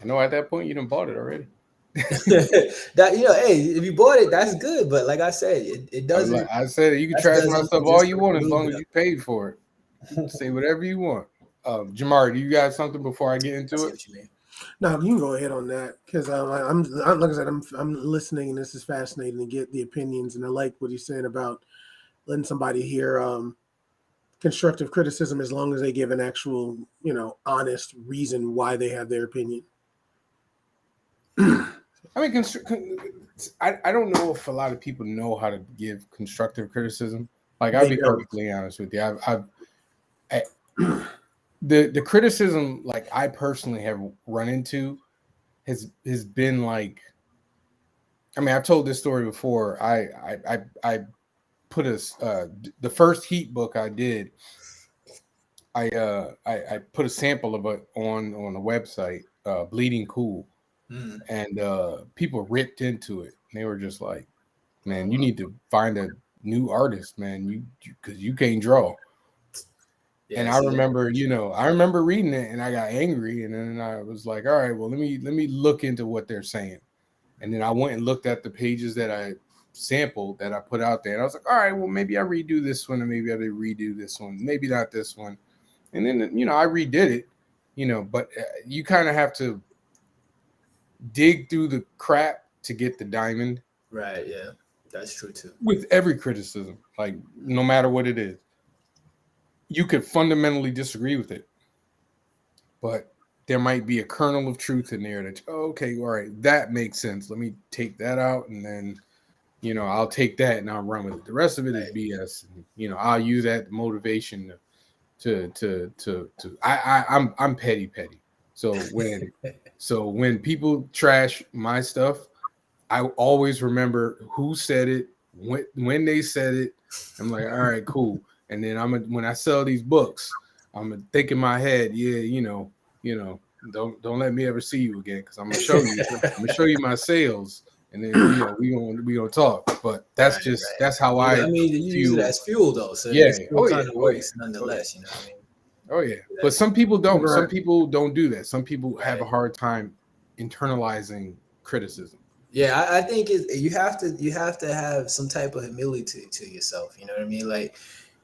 I know at that point you done bought it already. That hey, if you bought it, that's good. But like I said, it doesn't. I said you can trash my stuff all you want as long as you paid for it. Say whatever you want. Jamar, do you got something before I get into it? What you mean. No, you can go ahead on that because I'm like I said, I'm listening and this is fascinating to get the opinions, and I like what he's saying about letting somebody hear constructive criticism as long as they give an actual honest reason why they have their opinion. I mean, I don't know if a lot of people know how to give constructive criticism. Like, I'll be perfectly honest with you. The criticism, like, I personally have run into has been like, I mean, I've told this story before. I put the first Heat book I did. I put a sample of it on the website, Bleeding Cool, and people ripped into it. And they were just like, "Man, you need to find a new artist, man. Because you can't draw." Yeah, and I remember reading it, and I got angry, and then I was like, "All right, well, let me look into what they're saying." And then I went and looked at the pages that I sampled that I put out there, and I was like, "All right, well, maybe I redo this one, and maybe I redo this one, maybe not this one." And then I redid it, but you kind of have to dig through the crap to get the diamond. Right. Yeah, that's true too. With every criticism, like no matter what it is. You could fundamentally disagree with it, but there might be a kernel of truth in there that, okay, all right, that makes sense. Let me take that out and then I'll take that and I'll run with it. The rest of it is BS. And, I'll use that motivation I'm petty. So when people trash my stuff, I always remember who said it, when they said it. I'm like, all right, cool. And then when I sell these books, I'm gonna think in my head, don't let me ever see you again, because I'm gonna show you my sales, and then we gonna talk. But that's that's how I mean, you use it as fuel though, so it still kind of works nonetheless. You know what I mean? Oh yeah, but some people don't. Right. Some people don't do that. Some people have a hard time internalizing criticism. Yeah, I think you have to have some type of humility to yourself. You know what I mean? Like,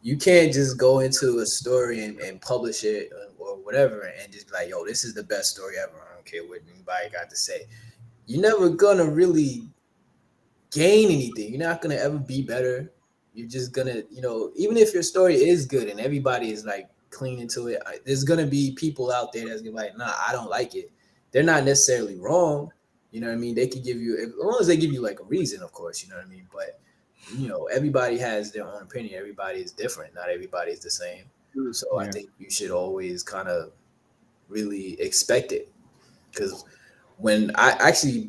you can't just go into a story and publish it or whatever and just be like, yo, this is the best story ever. I don't care what anybody got to say. You're never gonna really gain anything. You're not gonna ever be better. You're just gonna, even if your story is good and everybody is like clean into it, there's gonna be people out there that's gonna be like, nah, I don't like it. They're not necessarily wrong. You know what I mean? They could give you, as long as they give you like a reason, of course, you know what I mean? But, everybody has their own opinion. Everybody is different. Not everybody is the same. So I think you should always kind of really expect it. Because when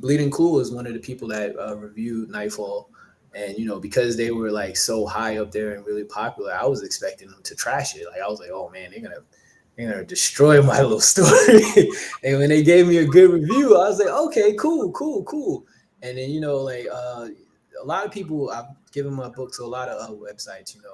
Bleeding Cool is one of the people that reviewed Nightfall. And, because they were like so high up there and really popular, I was expecting them to trash it. Like, I was like, oh man, they're gonna destroy my little story. And when they gave me a good review, I was like, okay, cool. And then, a lot of people, I've given my book to a lot of websites, and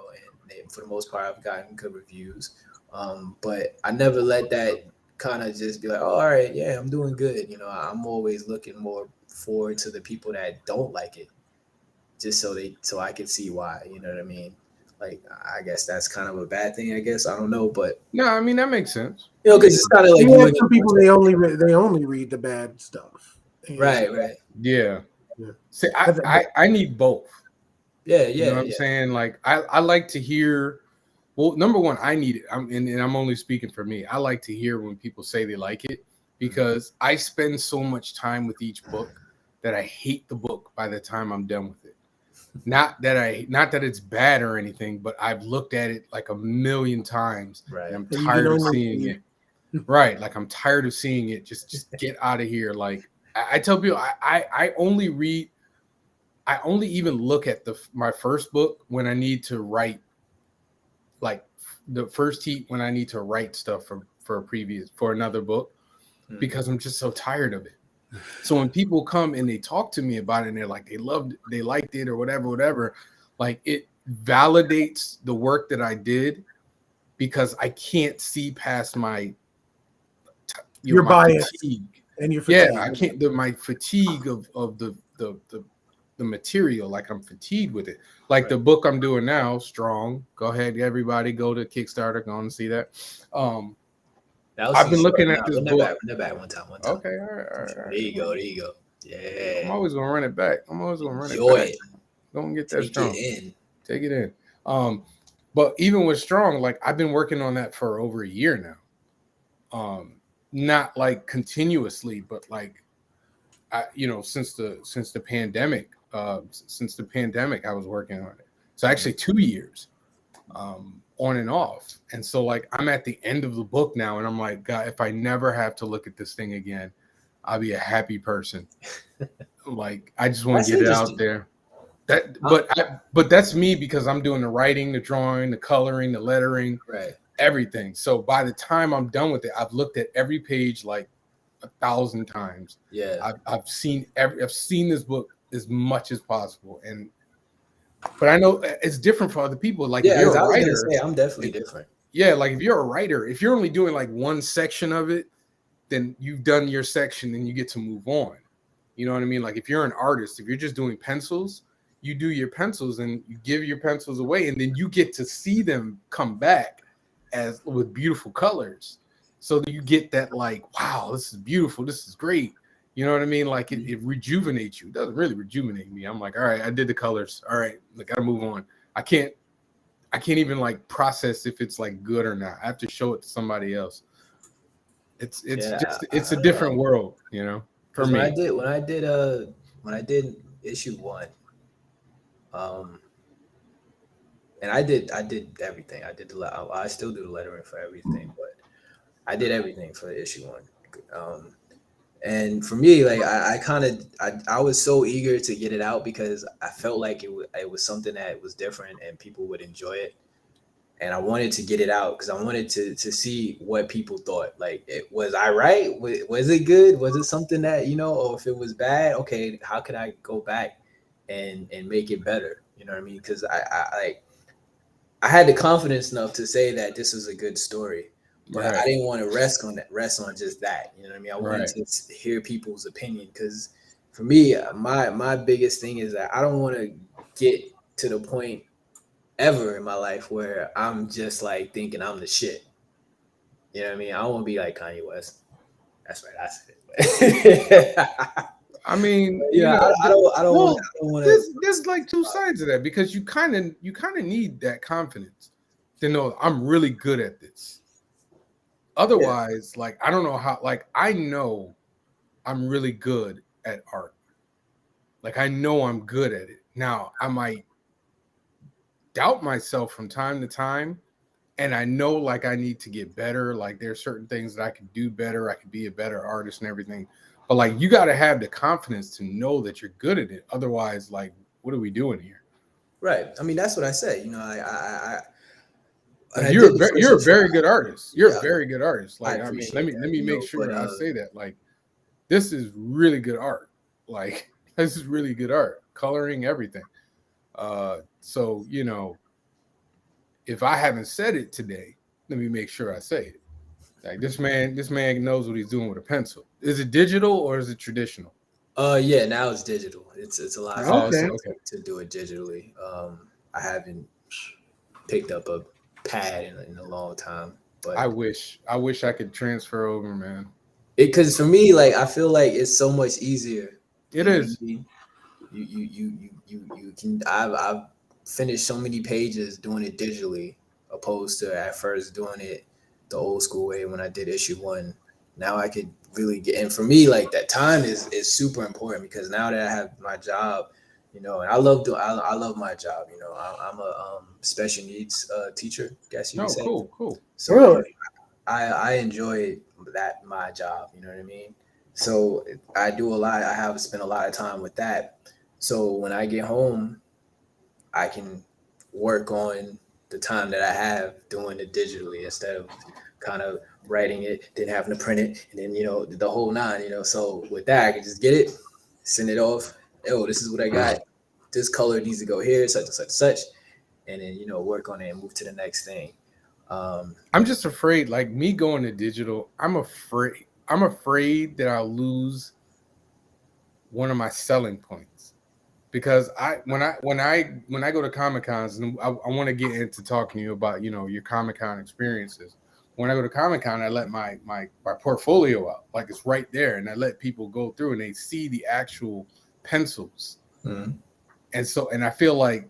for the most part, I've gotten good reviews. But I never let that kind of just be like, oh, all right, yeah, I'm doing good. I'm always looking more forward to the people that don't like it, just so I can see why, you know what I mean? Like, I guess that's kind of a bad thing, I guess. I don't know, but no, I mean, that makes sense. Because it's kind of like some people, they only read the bad stuff. Right. Yeah. See, I need both. Yeah. You know what I'm saying? Like, I like to hear. Well, number one, I need it. And I'm only speaking for me. I like to hear when people say they like it, because I spend so much time with each book that I hate the book by the time I'm done with it. Not that it's bad or anything, but I've looked at it like a million times, and I'm tired of seeing it. Right, like I'm tired of seeing it. Just get out of here. Like, I tell people, I only even look at my first book when I need to write, like the first heat when I need to write stuff for another book, because I'm just so tired of it. So when people come and they talk to me about it and they're like, they liked it or whatever, like, it validates the work that I did, because I can't see past my your bias fatigue. And your fatigue. Yeah, I can't. My fatigue of the material, like, I'm fatigued with it. Like the book I'm doing now, Strong. Go ahead, everybody, go to Kickstarter, go and see that. I've been looking at this book. Run it back one time. Okay, all right. There you go. Yeah. I'm always gonna run it back. Don't get that Strong. Take it in. But even with Strong, like, I've been working on that for over a year now. Not like continuously, but like, since the pandemic, I was working on it. So actually 2 years. On and off. And so, like, I'm at the end of the book now, and I'm like, God, if I never have to look at this thing again, I'll be a happy person. Like, I just want to get it out there. But that's me, because I'm doing the writing, the drawing, the coloring, the lettering, everything. So by the time I'm done with it, I've looked at every page like 1,000 times. Yeah, I've seen this book as much as possible, but I know it's different for other people. Like, if you're a writer, I'm definitely different. Yeah, like, if you're a writer, if you're only doing like one section of it, then you've done your section and you get to move on. You know what I mean? Like, if you're an artist, if you're just doing pencils, you do your pencils and you give your pencils away, and then you get to see them come back with beautiful colors. So that you get that, like, wow, this is beautiful, this is great. You know what I mean? Like, it rejuvenates you. It doesn't really rejuvenate me. I'm like, all right, I did the colors. All right, I gotta move on. I can't even like process if it's like good or not. I have to show it to somebody else. It's a different world, for me. When I did issue 1, And I did everything. I still do the lettering for everything, but I did everything for the issue one. And for me, like I was so eager to get it out because I felt like it was something that was different and people would enjoy it. And I wanted to get it out because I wanted to see what people thought. Like, was I right? Was it good? Was it something that, or if it was bad, okay, how could I go back and make it better? You know what I mean? Because I had the confidence enough to say that this was a good story, but Right. I didn't want to rest on just that. You know what I mean? I wanted Right. to hear people's opinion because for me, my biggest thing is that I don't want to get to the point ever in my life where I'm just like thinking I'm the shit. You know what I mean? I don't want to be like Kanye West. That's right, I said it. I mean, I don't want to. There's like two sides of that because you kind of need that confidence to know I'm really good at this. Otherwise, like I don't know how. Like I know I'm really good at art. Like I know I'm good at it. Now I might doubt myself from time to time, and I know like I need to get better. Like there's certain things that I could do better. I could be a better artist and everything. But like you got to have the confidence to know that you're good at it. Otherwise, like what are we doing here? Right. I mean, that's what I said. You're a very good artist. You're a very good artist. Like I mean, let me make sure I say that. Like this is really good art. Like this is really good art. Coloring, everything. So if I haven't said it today, let me make sure I say it. Like this man knows what he's doing with a pencil. Is it digital or is it traditional? Yeah, now it's digital. It's a lot Okay. to do it digitally. I haven't picked up a pad in a long time, but I wish I could transfer over, man. Because for me, like I feel like it's so much easier. It is. You can. I've finished so many pages doing it digitally, opposed to at first doing it the old school way when I did issue one. Now I could really get. And for me, like that time is super important because now that I have my job, and I love my job. I'm a special needs teacher. Guess you could say. Cool. So Really? I enjoy my job. You know what I mean? So I do a lot. I have spent a lot of time with that. So when I get home, I can work on the time that I have doing it digitally instead of kind of writing it, then having to print it, and then the whole nine. So with that, I can just get it, send it off. Oh, this is what I got. This color needs to go here, such and such and such, and then work on it and move to the next thing. I'm just afraid, like me going to digital. I'm afraid that I'll lose one of my selling points because when I go to Comic-Cons, and I want to get into talking to you about your Comic-Con experiences. When I go to Comic-Con, I let my portfolio out, like it's right there, and I let people go through and they see the actual pencils, and I feel like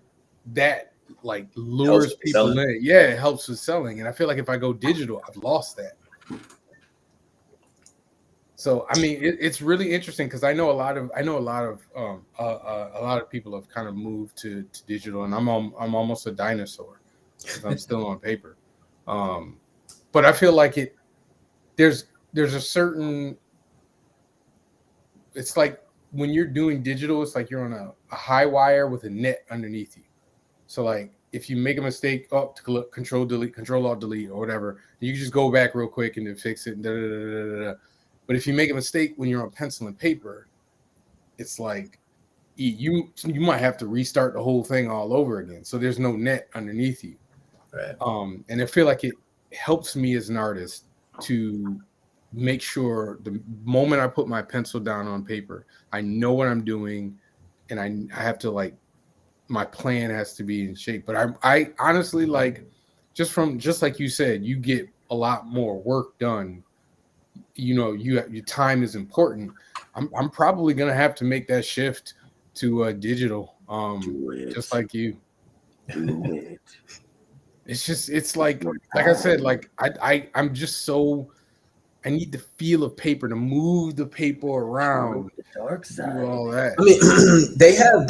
that like lures people in. Yeah, it helps with selling, and I feel like if I go digital, I've lost that. So I mean, it's really interesting because I know a lot of people have kind of moved to digital, and I'm almost a dinosaur because I'm still on paper. But I feel like there's a certain. It's like when you're doing digital, it's like you're on a high wire with a net underneath you. So like if you make a mistake, control alt delete or whatever, you can just go back real quick and then fix it. But if you make a mistake when you're on pencil and paper, it's like you might have to restart the whole thing all over again. So there's no net underneath you. Right. And I feel like it helps me as an artist to make sure the moment I put my pencil down on paper, I know what I'm doing, and I have to like my plan has to be in shape. But I honestly like just like you said, you get a lot more work done. Your time is important. I'm probably gonna have to make that shift to digital. Just like you. It's like I said, like I'm just so I need the feel of paper to move the paper around. The dark Do side. all that. I mean, they have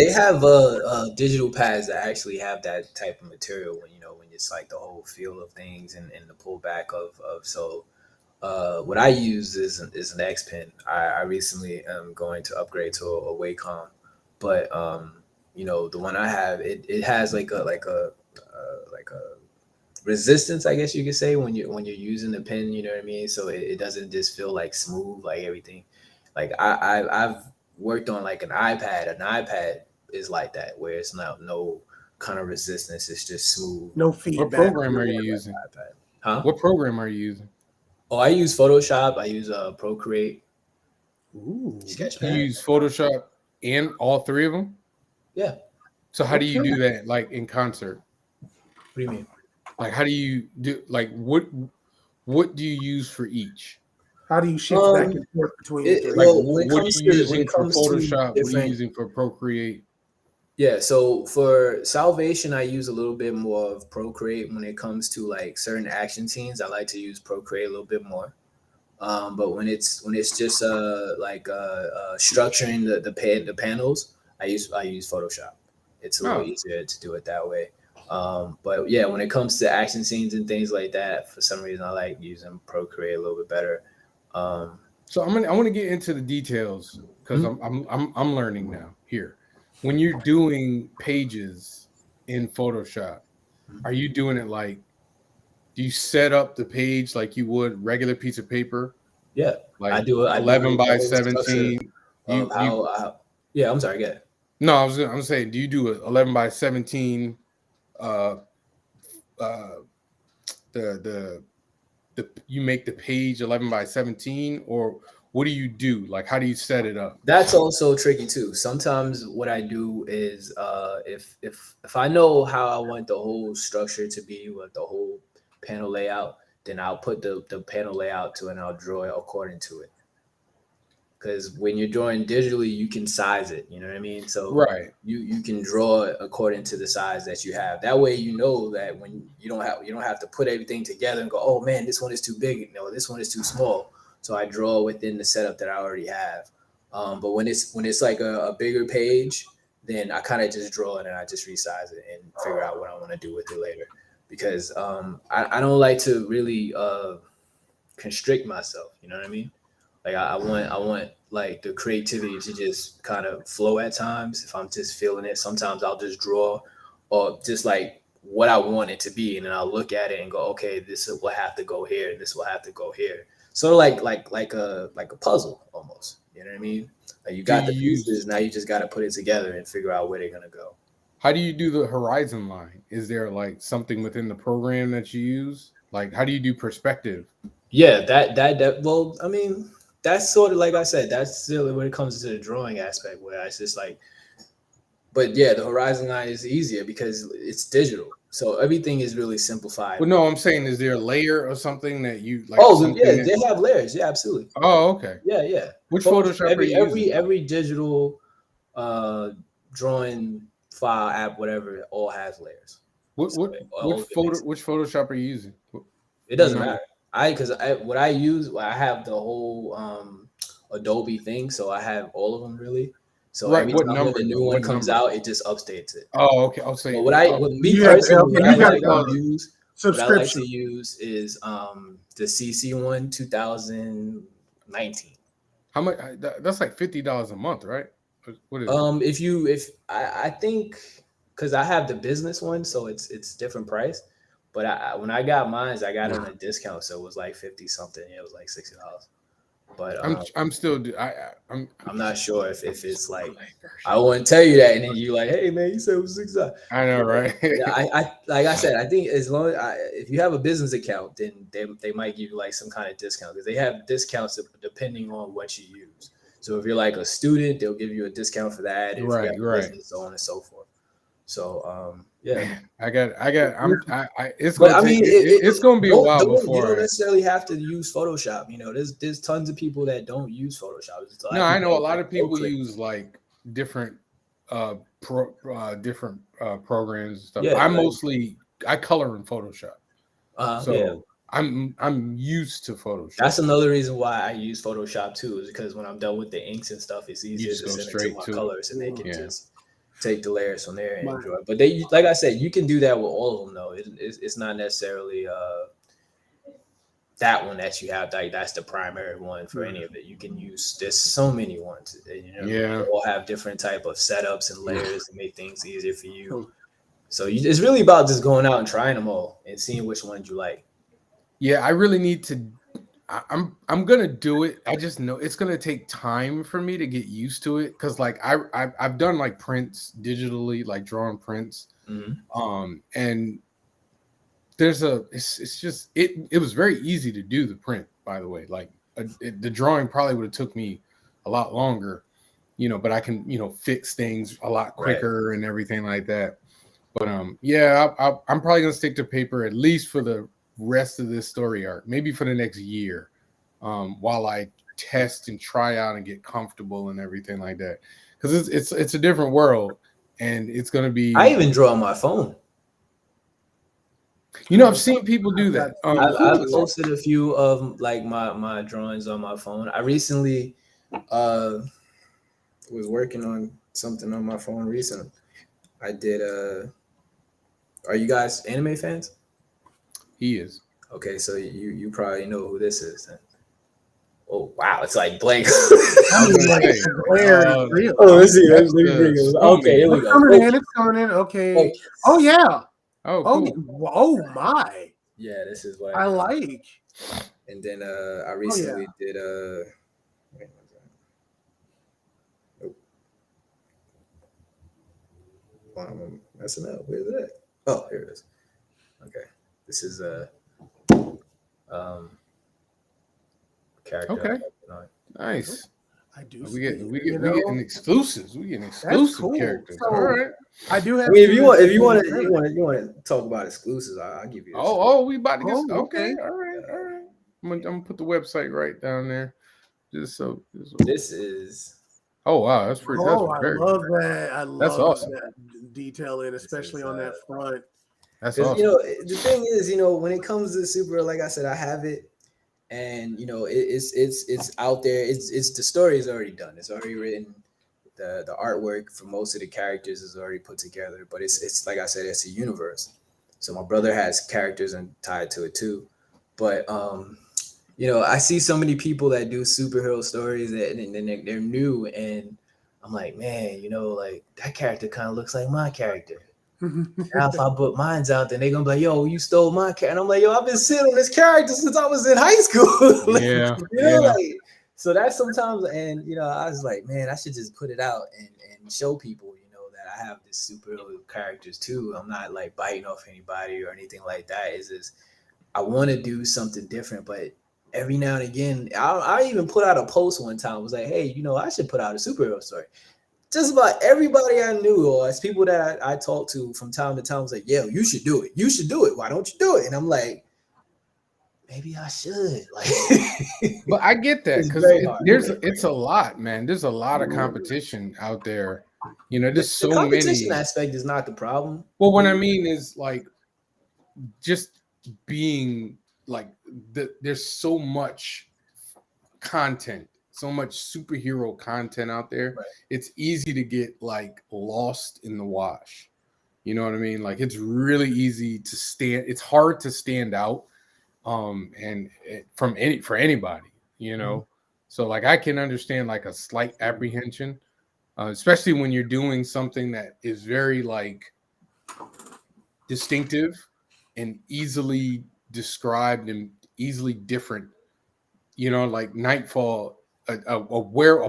digital pads that actually have that type of material when when it's like the whole feel of things and the pullback of so. What I use is an X Pen. I recently am going to upgrade to a Wacom, but the one I have it has like a resistance, I guess you could say, when you're using the pen. You know what I mean? So it doesn't just feel like smooth like everything. Like I've worked on like an iPad. An iPad is like that where it's not no kind of resistance. It's just smooth. No What feedback. program are you using? iPad. Huh? What program are you using? Oh, I use Photoshop. I use Procreate. Ooh. You Sketchpad. use Photoshop and all three of them? Yeah. So how do you Okay. do that like in concert? What do you mean? Like how do you do like what do you use for each? How do you shift back and forth between the three? Like Well, when it what are comes you to using for Photoshop? What are you different, using for Procreate? yeah. So for Salvation, I use a little bit more of Procreate. When it comes to like certain action scenes, I like to use Procreate a little bit more. But when it's just structuring the panels, I use Photoshop. It's a little Oh. easier to do it that way. But yeah, when it comes to action scenes and things like that, for some reason I like using Procreate a little bit better. So I want to get into the details because I'm learning now here. When you're doing pages in Photoshop, are you doing it like, do you set up the page like you would regular piece of paper? Yeah, Like I do it. 11 by the structure 17. of how. Yeah, I'm sorry. Good. No, I'm saying, do you do it 11 by 17? Uh, the you make the page 11 by 17, or what do you do? Like, how do you set it up? That's also tricky too. Sometimes what I do is if I know how I want the whole structure to be with the whole panel layout, then I'll put the panel layout to and I'll draw it according to it. Because when you're drawing digitally, you can size it. You know what I mean? So Right. you can draw it according to the size that you have. That way, you know that when you don't have to put everything together and go, oh man, this one is too big. No, this one is too small. So I draw within the setup that I already have. But when it's like a bigger page, then I kind of just draw it and I just resize it and figure out what I want to do with it later. Because I don't like to really constrict myself. You know what I mean? Like I want like the creativity to just kind of flow at times. If I'm just feeling it, sometimes I'll just draw or just like what I want it to be, and then I'll look at it and go, okay, this will have to go here, and this will have to go here. Sort of like a puzzle almost. You know what I mean? Like you got the pieces, now you just got to put it together and figure out where they're gonna go. How do you do the horizon line? Is there like something within the program that you use? Like, how do you do perspective? Yeah, that. Well, I mean, that's sort of like I said. That's still when it comes to the drawing aspect, where it's just like. But yeah, the horizon line is easier because it's digital, so everything is really simplified. Well, no, I'm saying, is there a layer or something that you like? They have layers. Yeah, absolutely. Oh, okay. Yeah. Which Photoshop are you using? Every digital drawing file app, whatever, it all has layers. Which Photoshop are you using? It doesn't matter. I have the whole Adobe thing, so I have all of them really. So every time the new one comes out, it just updates it. Oh, okay. I'll say. What I like to use is the CC one 2019. How much? That's like $50 a month, right? What is it? If I think because I have the business one, so it's different price. But when I got mine, I got it on a discount, so it was like 50 something. It was like $60. But I'm still I'm not sure if it's like I wouldn't tell you that, and then you like, hey man, you said it was $6. I know, right? I like I said, I think as long as if you have a business account, then they might give you like some kind of discount because they have discounts depending on what you use. So if you're like a student, they'll give you a discount for that. If you have a business, so on and so forth. So yeah, it's gonna be a while before. You don't necessarily have to use Photoshop. You know, there's tons of people that don't use Photoshop. No, I know a lot of people use like different programs and stuff. Yeah, I color in Photoshop. So I'm used to Photoshop. That's another reason why I use Photoshop too, is because when I'm done with the inks and stuff, it's easier just to go send it to straight my to it. colors, and they can Yeah. just take the layers from there and Right. enjoy. But they, like I said, you can do that with all of them though. It's not necessarily that one that you have, like that's the primary one for any of it. You can use, there's so many ones, you know. Yeah. They all have different type of setups and layers to make things easier for you. So it's really about just going out and trying them all and seeing which ones you like. Yeah, I really need to. I'm gonna do it. I just know it's gonna take time for me to get used to it, because like I've done like prints digitally, like drawing prints, and there's it's just it was very easy to do the print, by the way. Like the drawing probably would have took me a lot longer, you know, but I can, you know, fix things a lot quicker and everything like that. But yeah, I'm probably gonna stick to paper at least for the rest of this story arc, maybe for the next year, while I test and try out and get comfortable and everything like that, because it's a different world, and it's gonna be. I even draw on my phone. You know, I've seen people do that. I've posted a few of like my drawings on my phone. I recently was working on something on my phone recently. I did are you guys anime fans? He is. Okay, so you probably know who this is then. Oh wow, it's like blank. Oh, let's see. Let me bring it. Okay, here we go. It's coming in. Okay. Oh yeah. Oh, cool. Oh my. Yeah, this is what I like. And then I recently did wait, nope. Wow, I'm messing up. Where's it at? Oh, here it is. Okay. This is character. Okay. Nice. I do. We getting exclusives. We getting exclusive characters. So, all right. I do have. I mean, if you want to talk about exclusives, I'll give you. We about to get. Okay. All right. I'm gonna put the website right down there, just so. This is. Oh wow, that's pretty. I love that. I love awesome. that detailing, especially on that front. That's awesome. You know, the thing is, you know, when it comes to super, like I said, I have it, and you know, it's out there. It's the story is already done. It's already written. The artwork for most of the characters is already put together. But it's like I said, it's a universe. So my brother has characters and tied to it too. But you know, I see so many people that do superhero stories and they're new, and I'm like, man, you know, like that character kind of looks like my character. Now if I put mines out, then they're gonna be like, yo, you stole my character. And I'm like, yo, I've been sitting on this character since I was in high school. Like, yeah. You know, like, so that's sometimes, and you know, I was like, man, I should just put it out and show people, you know, that I have this superhero characters too. I'm not like biting off anybody or anything like that. It's just I want to do something different, but every now and again, I even put out a post one time. I was like, hey, you know, I should put out a superhero story. Just about everybody I knew, or as people that I talked to from time to time, was like, "Yo, you should do it. You should do it. Why don't you do it?" And I'm like, maybe I should. Like, but I get that because it's a lot, man. There's a lot of competition out there. You know, there's so many. The competition aspect is not the problem. Well, what I mean is like just being like there's so much content. So much superhero content out there. Right. It's easy to get like lost in the wash. You know what I mean? Like it's really easy to stand. It's hard to stand out. And for anybody, you know. Mm-hmm. So like I can understand like a slight apprehension, especially when you're doing something that is very like distinctive and easily described and easily different. You know, like Nightfall. A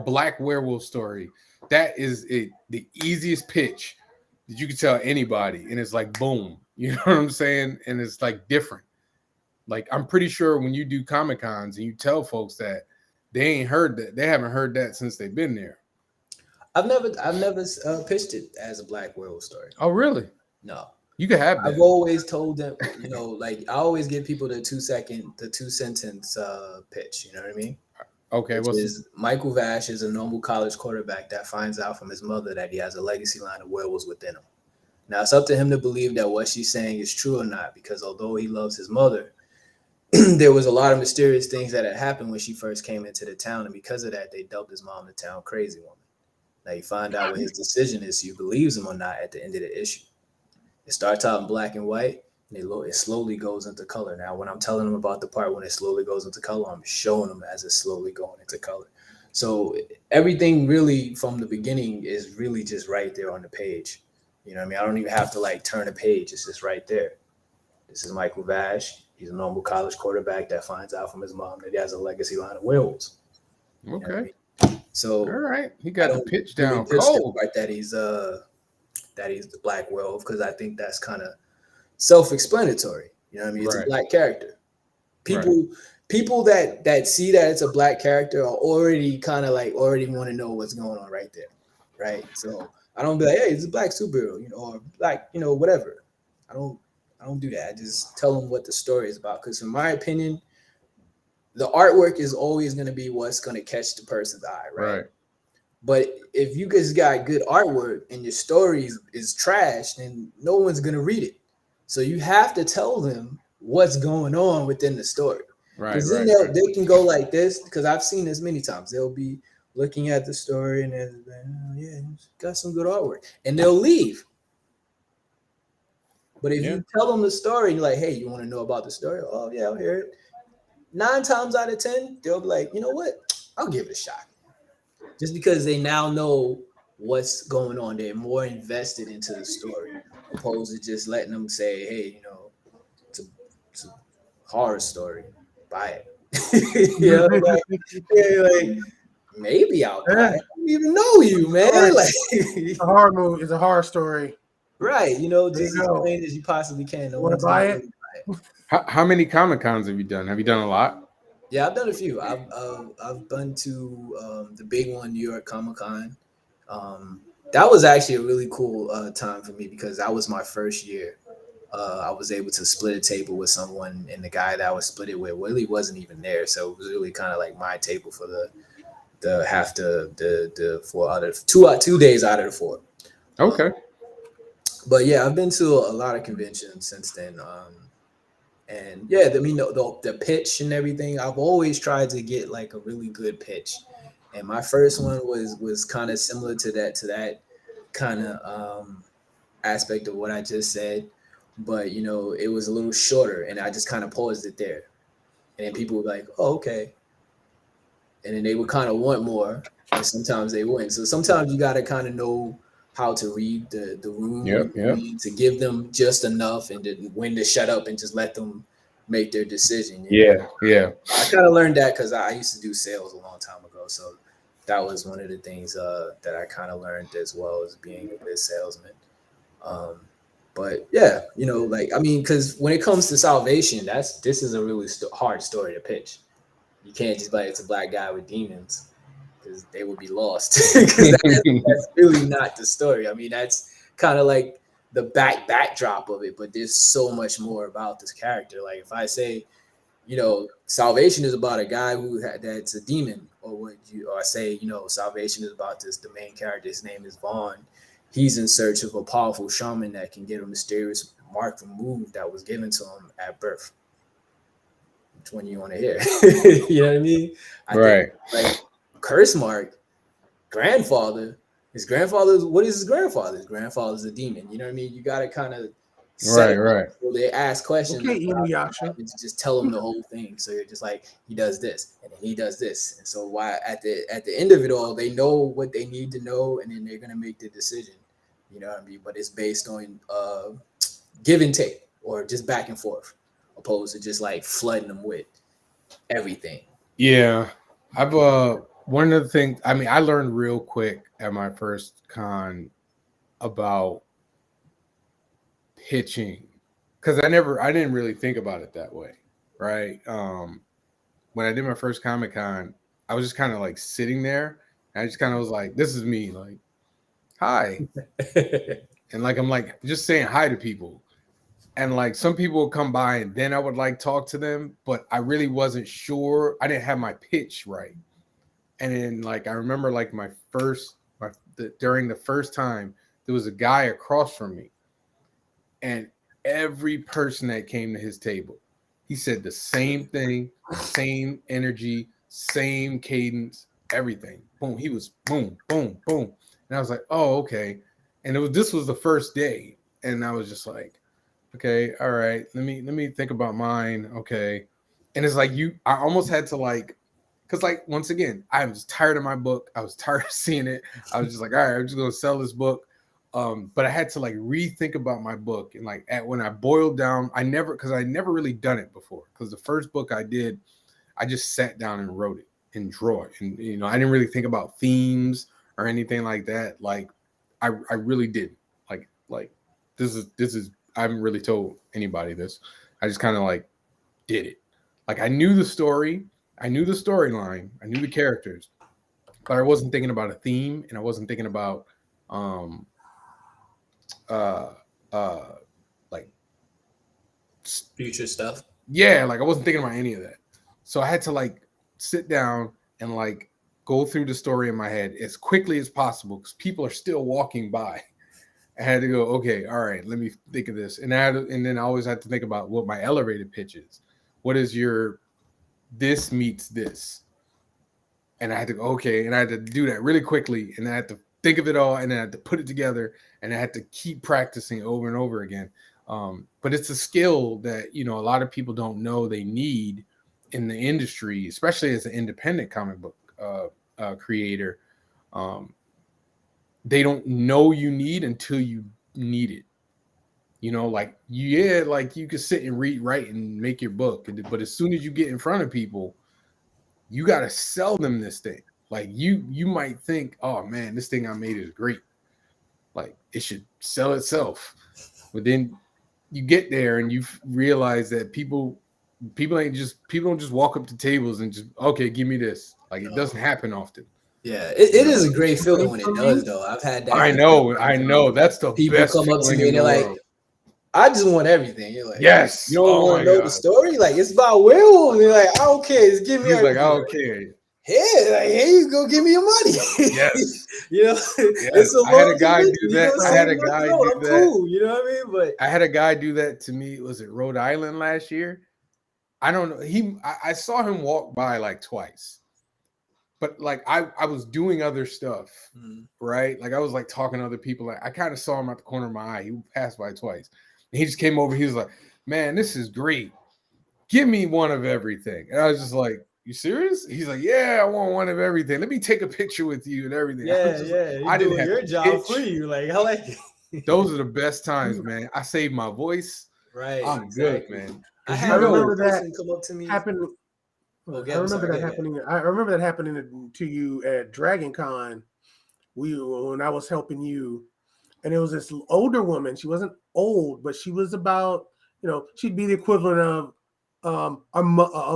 black werewolf story, that is the easiest pitch that you can tell anybody, and it's like boom, you know what I'm saying? And it's like different. Like I'm pretty sure when you do Comic Cons and you tell folks that, they haven't heard that since they've been there. I've never pitched it as a black werewolf story. Oh really? No. You can have that. I've always told them, you know, like I always give people the 2 sentence pitch. You know what I mean? Okay, Michael Vash is a normal college quarterback that finds out from his mother that he has a legacy line of werewolves within him. Now, it's up to him to believe that what she's saying is true or not, because although he loves his mother, there was a lot of mysterious things that had happened when she first came into the town, and because of that, they dubbed his mom the town crazy woman. Now you find out what his decision is, so you believes him or not at the end of the issue. It starts out in black and white, and it slowly goes into color. Now, when I'm telling them about the part when it slowly goes into color, I'm showing them as it's slowly going into color. So everything really from the beginning is really just right there on the page. You know what I mean? I don't even have to like turn a page. It's just right there. This is Michael Vash. He's a normal college quarterback that finds out from his mom that he has a legacy line of werewolves. Okay. You know what I mean? So all right, he got the pitch down pitch cold. the part that he's the black werewolf, because I think that's kind of self-explanatory. You know what I mean? It's a black character. People that see that it's a black character are already kind of like already want to know what's going on right there, right? So I don't be like, hey, it's a black superhero, you know, or black, you know, whatever. I don't do that. I just tell them what the story is about, because in my opinion, the artwork is always going to be what's going to catch the person's eye, right? But if you just got good artwork and your story is trash, then no one's going to read it. So you have to tell them what's going on within the story. Because then they can go like this, because I've seen this many times. They'll be looking at the story and they're like, oh, yeah, it's got some good artwork. And they'll leave. But if you tell them the story and you're like, hey, you want to know about the story? Oh, yeah, I'll hear it. 9 times out of 10, they'll be like, you know what? I'll give it a shot. Just because they now know what's going on. They're more invested into the story, opposed to just letting them say, hey, you know, it's a horror story. Buy it. You know, like maybe I'll buy it. I don't even know you, man. Like it's a horror movie. It's a horror story. Right. You know, just as plain as you possibly can. No, want to buy it? How many Comic Cons have you done? Have you done a lot? Yeah, I've done a few. I've been to the big one, New York Comic Con. That was actually a really cool time for me, because that was my first year. I was able to split a table with someone, and the guy that I was split it with really wasn't even there. So it was really kind of like my table for the 4 out of 2 days out of the 4. Okay. But yeah, I've been to a lot of conventions since then. And yeah, I mean, the pitch and everything, I've always tried to get like a really good pitch. And my first one was kind of similar to that kind of aspect of what I just said. But, you know, it was a little shorter, and I just kind of paused it there. And then people were like, oh, okay. And then they would kind of want more, and sometimes they wouldn't. So sometimes you got to kind of know how to read the room, to give them just enough, and then when to shut up and just let them make their decision. Yeah. I kind of learned that because I used to do sales a long time ago. So that was one of the things that I kind of learned as well, as being a good salesman. But yeah, you know, like, I mean, because when it comes to salvation, this is a really hard story to pitch. You can't just be like, it's a black guy with demons, because they would be lost. Because that's really not the story. I mean, that's kind of like the backdrop of it, but there's so much more about this character. Like if I say, you know, salvation is about a guy that's a demon, or I say, you know, salvation is about the main character. His name is Vaughn. He's in search of a powerful shaman that can get a mysterious mark removed that was given to him at birth. Which one you want to hear? You know what I mean? I think, like, curse mark, grandfather. What is his grandfather? His grandfather's a demon. You know what I mean? You got to kind of right. So they ask questions. Okay, just tell them the whole thing. So you're just like, he does this, and then he does this, and so why at the end of it all, they know what they need to know, and then they're gonna make the decision. You know what I mean? But it's based on give and take, or just back and forth, opposed to just like flooding them with everything. Yeah, I've one of the things. I mean, I learned real quick at my first con about pitching, because I didn't really think about it that way, right? When I did my first Comic Con, I was just kind of like sitting there, and I just kind of was like, this is me, like, hi. And like I'm like just saying hi to people, and like some people would come by, and then I would like talk to them, but I really wasn't sure. I didn't have my pitch right. And then like I remember like during the first time, there was a guy across from me. And every person that came to his table, He said the same thing, same energy, same cadence, everything. Boom. He was boom, boom, boom. And I was like, oh, okay. And this was the first day. And I was just like, okay, all right. Let me think about mine. Okay. And it's like I almost had to like, because like once again, I was tired of my book. I was tired of seeing it. I was just like, all right, I'm just gonna sell this book. But I had to like rethink about my book, and like when I boiled down, I never really done it before. Because the first book I did, I just sat down and wrote it and draw it, and I didn't really think about themes or anything like that. Like I really didn't. Like this is I haven't really told anybody this. I just kind of like did it. Like I knew the story, I knew the storyline, I knew the characters, but I wasn't thinking about a theme, and I wasn't thinking about like future stuff. Yeah, like I wasn't thinking about any of that. So I had to like sit down and like go through the story in my head as quickly as possible because people are still walking by. I had to go, okay, all right, let me think of this. And then I always had to think about what my elevator pitch is. What is your this meets this? And I had to go, okay, and I had to do that really quickly, and I had to think of it all, and then I had to put it together, and I had to keep practicing over and over again. But it's a skill that a lot of people don't know they need in the industry, especially as an independent comic book creator. They don't know you need until you need it. Like you could sit and write and make your book, but as soon as you get in front of people, you got to sell them this thing. Like you might think, oh man, this thing I made is great. Like it should sell itself. But then you get there and you realize that people don't just walk up to tables and just, okay, give me this. Like it doesn't happen often. Yeah, it is a great feeling when it does though. I've had that. I know. That's the people best come up to me and they're world. like, I just want everything. You're like, yes. You don't want to know the story? Like, it's about werewolves. And you're like, I don't care. Just give me everything. Like, I don't care. Yeah, like, here you go. Give me your money. Yes. Yes. I had a guy do that. I had a guy do that. Cool. You know what I mean? But I had a guy do that to me. Was it Rhode Island last year? I don't know. I saw him walk by like twice. But like I was doing other stuff, right? Like I was like talking to other people. Like I kind of saw him at the corner of my eye. He passed by twice. And he just came over. He was like, man, this is great. Give me one of everything. And I was just like, you serious? He's like, yeah, I want one of everything. Let me take a picture with you and everything. Yeah. I did your job for you. Like, I like it. Those are the best times, man. I saved my voice. Right. I'm good, man. I remember that come up to me. Happened. I remember that happening to you at Dragon Con. When I was helping you, and it was this older woman. She wasn't old, but she was about, she'd be the equivalent of a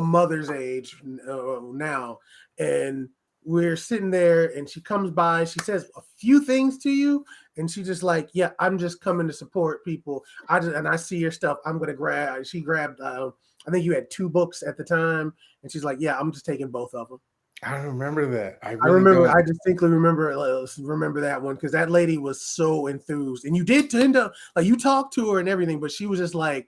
mother's age now. And we're sitting there, and she comes by. She says a few things to you, and she just like, yeah, I'm just coming to support people. I see your stuff. I'm gonna grab. She grabbed. I think you had 2 books at the time, and she's like, yeah, I'm just taking both of them. I don't remember that. I remember. I distinctly remember that one because that lady was so enthused, and you did end up like you talked to her and everything, but she was just like,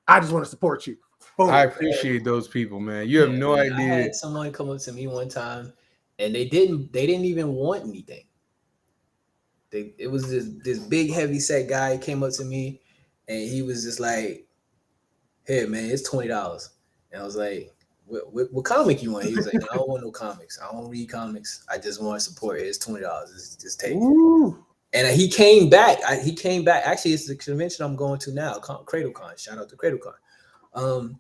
I just want to support you. Boom. I appreciate those people, man. You have no idea. I had someone come up to me one time, and they didn't even want anything. It was this big heavy set guy came up to me, and he was just like, "Hey man, it's $20." And I was like, what comic you want? He was like, I don't want no comics. I don't read comics. I just want to support it. It's $20. Just take it. And he came back. Actually, it's the convention I'm going to now, CradleCon. Shout out to CradleCon.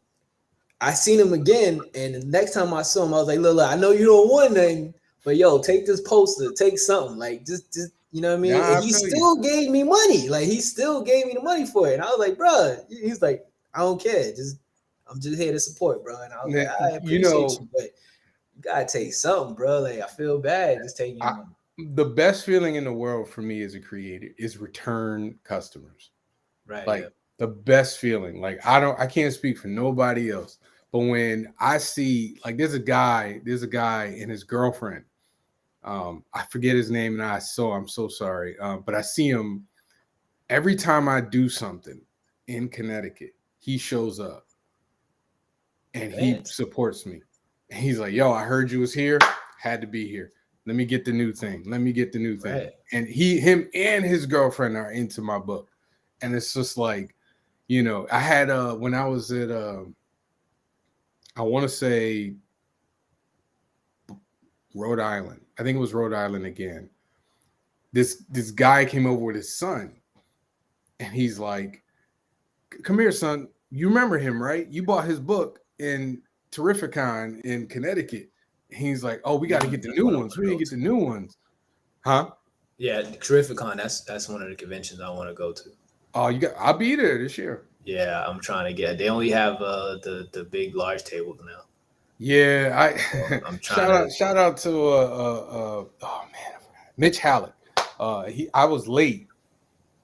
I seen him again, and the next time I saw him, I was like, look, I know you don't want nothing, but yo, take this poster, take something. Like, just you know what I mean? And he still gave me money. Like, he still gave me the money for it. And I was like, bro, he's like, I don't care. I'm just here to support, bro. And I was like, I appreciate you, but you gotta take something, bro. Like, I feel bad just taking your money. The best feeling in the world for me as a creator is return customers. Right. Like the best feeling. Like I can't speak for nobody else. But when I see, like, there's a guy and his girlfriend. I forget his name, and I'm so sorry. But I see him every time I do something in Connecticut. He shows up. and he supports me. And he's like, yo, I heard you was here, had to be here. Let me get the new thing. Right. And him and his girlfriend are into my book. And it's just like, you know, I had when I was at I want to say Rhode Island. I think it was Rhode Island again. This guy came over with his son, and he's like, come here, son. You remember him, right? You bought his book in Terrificon in Connecticut. He's like, oh, we got to get the new ones. We didn't get the new ones. Huh? Yeah, Terrificon, that's one of the conventions I want to go to. Oh, I'll be there this year. Yeah, I'm trying to get. They only have the big large tables now. Yeah, I'm shout out to oh man, Mitch Halleck. I was late,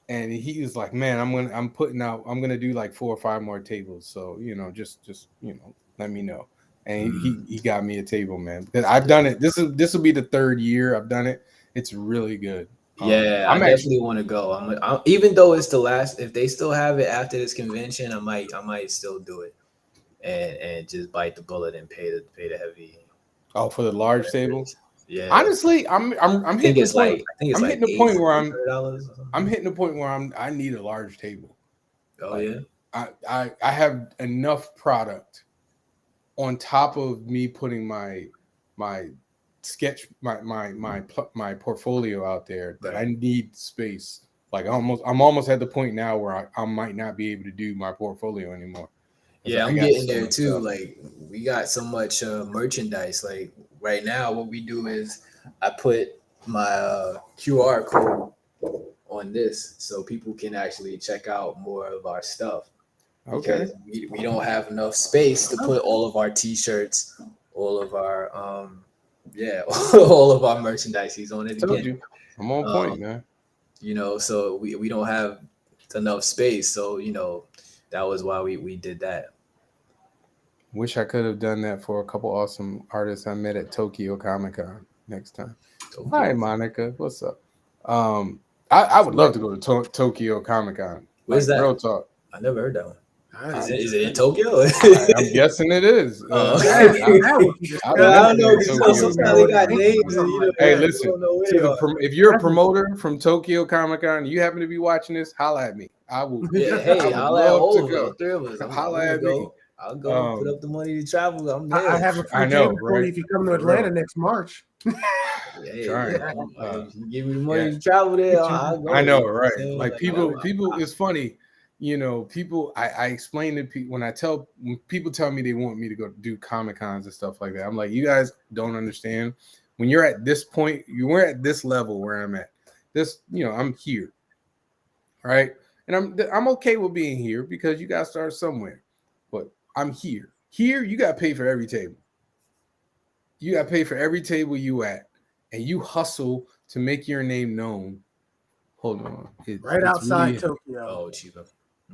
and he was like, man, I'm gonna do like 4 or 5 more tables. So you know, just let me know. And he got me a table, man. Because I've done it. This will be the 3rd year I've done it. It's really good. Yeah, I definitely want to go. I'm even though it's the last. If they still have it after this convention, I might still do it, and just bite the bullet and pay the heavy. Oh, for the large table. Yeah. Honestly, I'm hitting the point. I'm hitting the point where I'm hitting the point where I need a large table. Oh yeah. I have enough product on top of me putting my sketch my portfolio out there that I need space. Like I'm almost at the point now where I might not be able to do my portfolio anymore. Yeah, I'm getting there too. Stuff. Like we got so much merchandise. Like right now, what we do is I put my QR code on this so people can actually check out more of our stuff. Okay. Because we don't have enough space to put all of our T-shirts, all of our all of our merchandise. He's on it again. Told you. I'm on point, man. You know, so we don't have enough space. So, you know, that was why we did that. Wish I could have done that for a couple awesome artists I met at Tokyo Comic Con next time. Hi, Monica. What's up? I would love to go to Tokyo Comic Con. Where's that? Real talk. I never heard that one. Is it in Tokyo? I'm guessing it is. I don't know. Sometimes they got names. And, hey, listen. If you're a promoter from Tokyo Comic Con, you happen to be watching this, holla at me. I will. Yeah, hey, holla at all of us. 3 of us. Holla at me. I'll go put up the money to travel. I'm there. I have a free table for you if you come to Atlanta next March. You give me the money to travel there. I know, right? Like people, it's funny. You know, people. I explain to people when people tell me they want me to go do Comic Cons and stuff like that. I'm like, you guys don't understand. When you're at this point, you're at this level where I'm at. I'm here, right? And I'm okay with being here because you got to start somewhere. But I'm here. Here, you got to pay for every table. You got to pay for every table you at, and you hustle to make your name known. Hold on, right outside really, Tokyo. Oh, Chiba.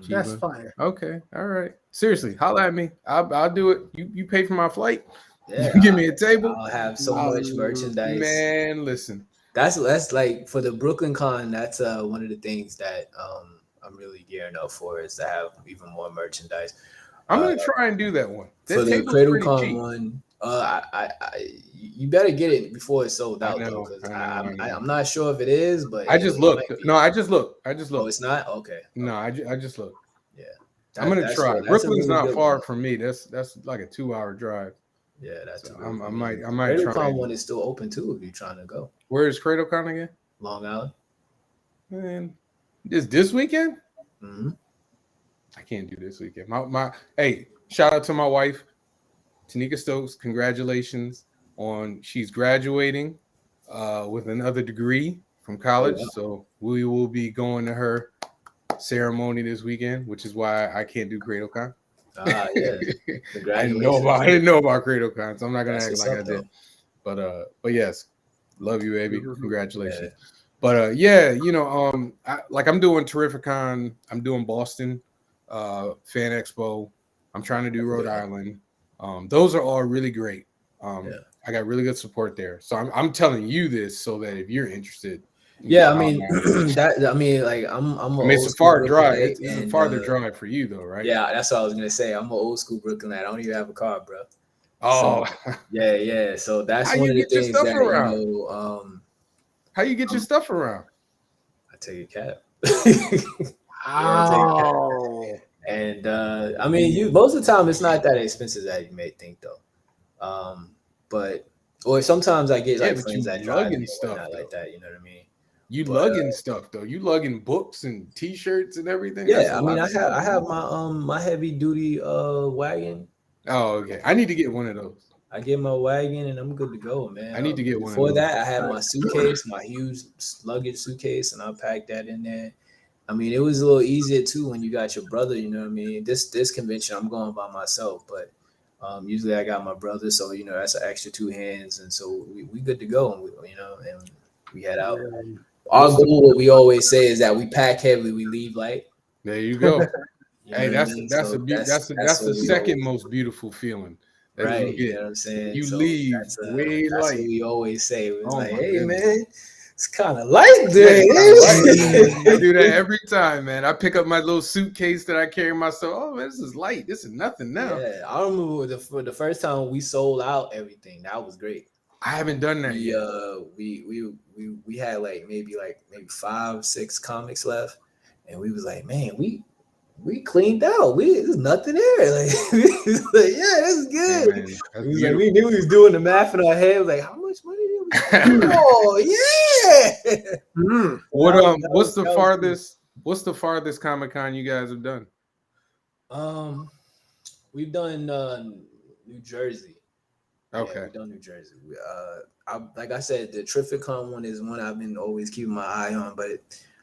That's fire. Okay, all right. Seriously, holla at me. I'll do it. You pay for my flight. Yeah, you give me a table. I'll have so much merchandise. Man, listen. That's like for the Brooklyn Con. That's one of the things that I'm really gearing up for is to have even more merchandise. I'm gonna try and do that one. For the CradleCon one, you better get it before it's sold out though, because I'm not sure if it is, but I just looked. No, I just looked. Oh, it's not? Okay. No, I just looked. Yeah, I'm gonna try. Brooklyn's not far from me. That's like a 2-hour drive. Yeah, that's. I might try. CradleCon one is still open too if you're trying to go. Where is CradleCon again? Long Island. Man, is this weekend? Mm-hmm. I can't do this weekend. Hey, shout out to my wife, Tanika Stokes. Congratulations on she's graduating with another degree from college. Oh, wow. So we will be going to her ceremony this weekend, which is why I can't do CradleCon. Yeah. I didn't know about CradleCon, so I'm not gonna act like I did. But yes, love you, baby. Congratulations. Yeah. But I'm doing Terrificon. I'm doing Boston Fan Expo. I'm trying to do Rhode Island. Those are all really great. I got really good support there. So I'm telling you this so that if you're interested, Yeah, I mean like I'm I an mean, it's old a school far drive. Brooklynite, It's a and farther drive for you, though, right? yeah, that's what I was gonna say. I'm an old school Brooklynite. I don't even have a car, bro. Oh, So yeah. So that's how one you of the get your things stuff that around? How you get your stuff around? I take a cab. Yeah, I take a cab. Oh, And I mean, you most of the time it's not that expensive as you may think, though. But or sometimes I get Yeah, like but friends you that drive lugging me or stuff whatnot like though. that. You know what I mean? You But lugging stuff though. You lugging books and T-shirts and everything. That's yeah, a I mean, lot of stuff. I have my heavy duty wagon. Oh, okay. I need to get one of those. I get my wagon and I'm good to go, man. I need to get one of Before those. that, I had my suitcase, my huge luggage suitcase, and I packed that in there. I mean, it was a little easier too when you got your brother. You know what I mean? This convention, I'm going by myself, but usually I got my brother, so you know that's an extra two hands, and so we good to go, and and we head out. Our goal, what we always say, is that we pack heavy, we leave light. There you go. You know Hey, what I mean? that's So that's what the we second always, most beautiful feeling that you right. can You get. know what I'm saying? You So leave way that's what light. we always say. It's Oh like, my hey goodness. man, it's kind of light Yeah, there. it's kinda light. I do that every time, man. I pick up my little suitcase that I carry myself. Oh man, this is light. This is nothing now. Yeah, I remember the first time we sold out everything. That was great. I haven't done that yet. We had like maybe 5-6 comics left, and we was like, man, we cleaned out. There's nothing there. Like, we was like, yeah, this is Yeah, good. man, that's We was like, we beautiful. knew we was doing the math in our head. Like, how much money did we? Oh yeah. mm. What's the farthest Comic-Con you guys have done? We've done New Jersey. Okay. Yeah, we've done New Jersey. Like I said, the Trificon one is one I've been always keeping my eye on, but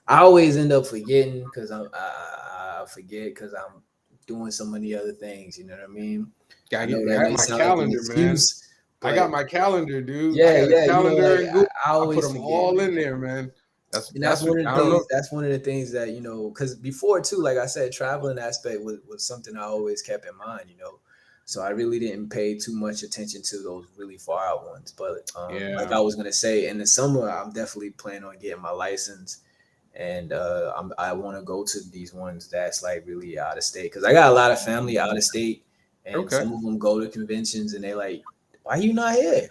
I always end up forgetting because I forget because I'm doing so many other things. You know what I mean? I know got my calendar, man. I got my calendar, dude. Yeah, I got a calendar like, and Google. I I always put them forget, all man. in there, man. That's one what of I the don't things. know. That's one of the things that because before too, like I said, traveling aspect was something I always kept in mind. So I really didn't pay too much attention to those really far out ones. But like I was gonna say, in the summer, I'm definitely planning on getting my license, and I want to go to these ones that's like really out of state because I got a lot of family out of state, and some of them go to conventions and they're like, "Why you not here?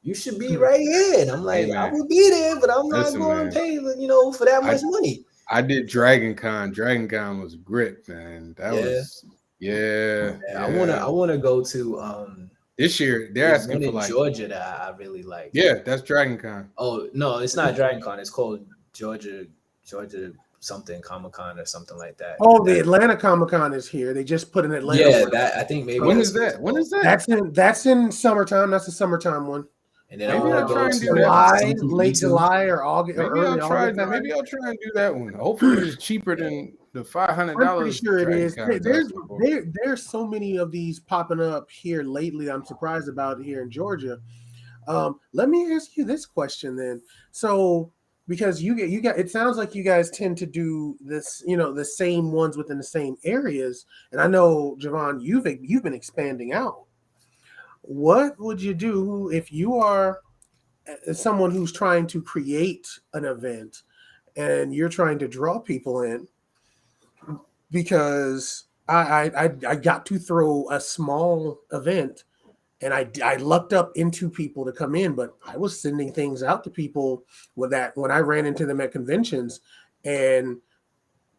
You should be right here." And I'm like, Hey, I will be there, but I'm not going to pay, for that much money. I did Dragon Con. Dragon Con was great, man. That was I wanna go to this year. They're asking for Georgia that I really like. Yeah, that's Dragon Con. Oh no, it's not Dragon Con. It's called Georgia something Comic-Con or something like that. Oh, the Atlanta Comic-Con is here. They just put an Atlanta. Yeah, that I think maybe. When is that? When is that? That's in summertime. That's the summertime one. And then maybe I'll try and do July, late July or August. Maybe or early I'll try. August. Maybe I'll try and do that one. Hopefully, it's cheaper than the $500. I'm pretty sure it is. Con. There's so many of these popping up here lately. I'm surprised about here in Georgia. Let me ask you this question then. So, because you got, it sounds like you guys tend to do this, the same ones within the same areas. And I know, Javon, you've been expanding out. What would you do if you are someone who's trying to create an event and you're trying to draw people in? Because I got to throw a small event and I lucked up into people to come in, but I was sending things out to people with that when I ran into them at conventions, and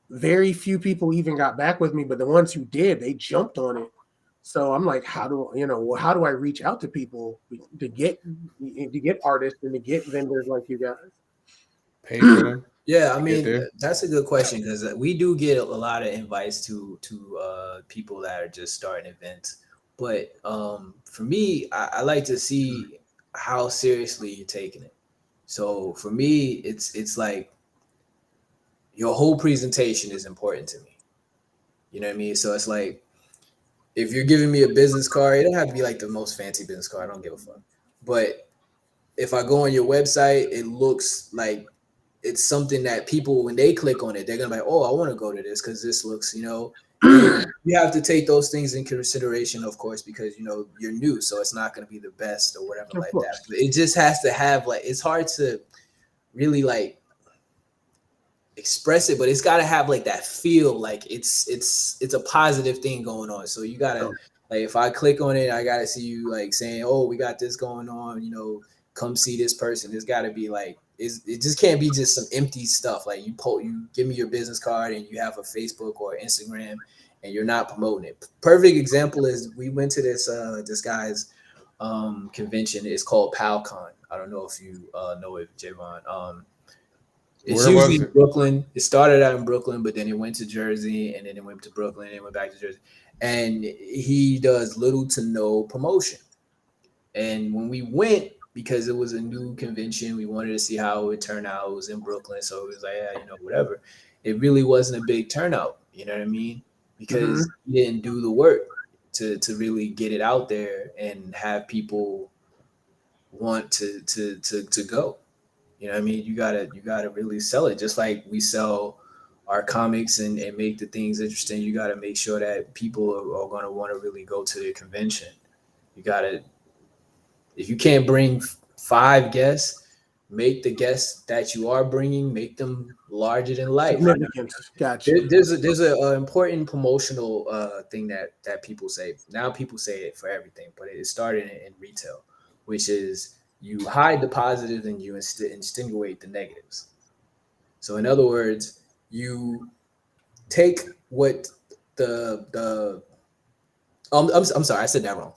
very few people even got back with me, but the ones who did, they jumped on it. So I'm like, how do I reach out to people to get artists and to get vendors like you guys? Pay for them. Yeah, I mean that's a good question because we do get a lot of invites to people that are just starting events. But for me, I like to see how seriously you're taking it. So for me, it's like your whole presentation is important to me. You know what I mean? So it's like if you're giving me a business card, it don't have to be like the most fancy business card. I don't give a fuck. But if I go on your website, it looks like it's something that people, when they click on it, they're gonna be like, oh, I want to go to this because this looks, you have to take those things in consideration, of course, because you're new, so it's not gonna be the best or whatever like that. But it just has to have it's hard to really express it, but it's got to have like that feel, like it's a positive thing going on. So you gotta like, if I click on it, I gotta see you like saying, oh, we got this going on, you know, come see this person. It's got to be like, it just can't be just some empty stuff. Like you give me your business card and you have a Facebook or Instagram and you're not promoting it. Perfect example is we went to this guy's convention. It's called PalCon. I don't know if you know it, Javon. It's usually in Brooklyn. It started out in Brooklyn, but then it went to Jersey, and then it went to Brooklyn, and it went back to Jersey. And he does little to no promotion. And when we went, because it was a new convention, we wanted to see how it would turn out. It was in Brooklyn, so it was like, yeah, you know, whatever. It really wasn't a big turnout, you know what I mean? Because he didn't do the work to really get it out there and have people want to go. You know what I mean? You gotta really sell it. Just like we sell our comics and make the things interesting, you gotta make sure that people are gonna want to really go to the convention. You gotta, if you can't bring 5 guests, make the guests that you are bringing, make them larger than life. Gotcha. There's a important promotional thing that people say. Now people say it for everything, but it started in retail, which is you hide the positives and you extenuate the negatives. So in other words, you take what I'm sorry, I said that wrong.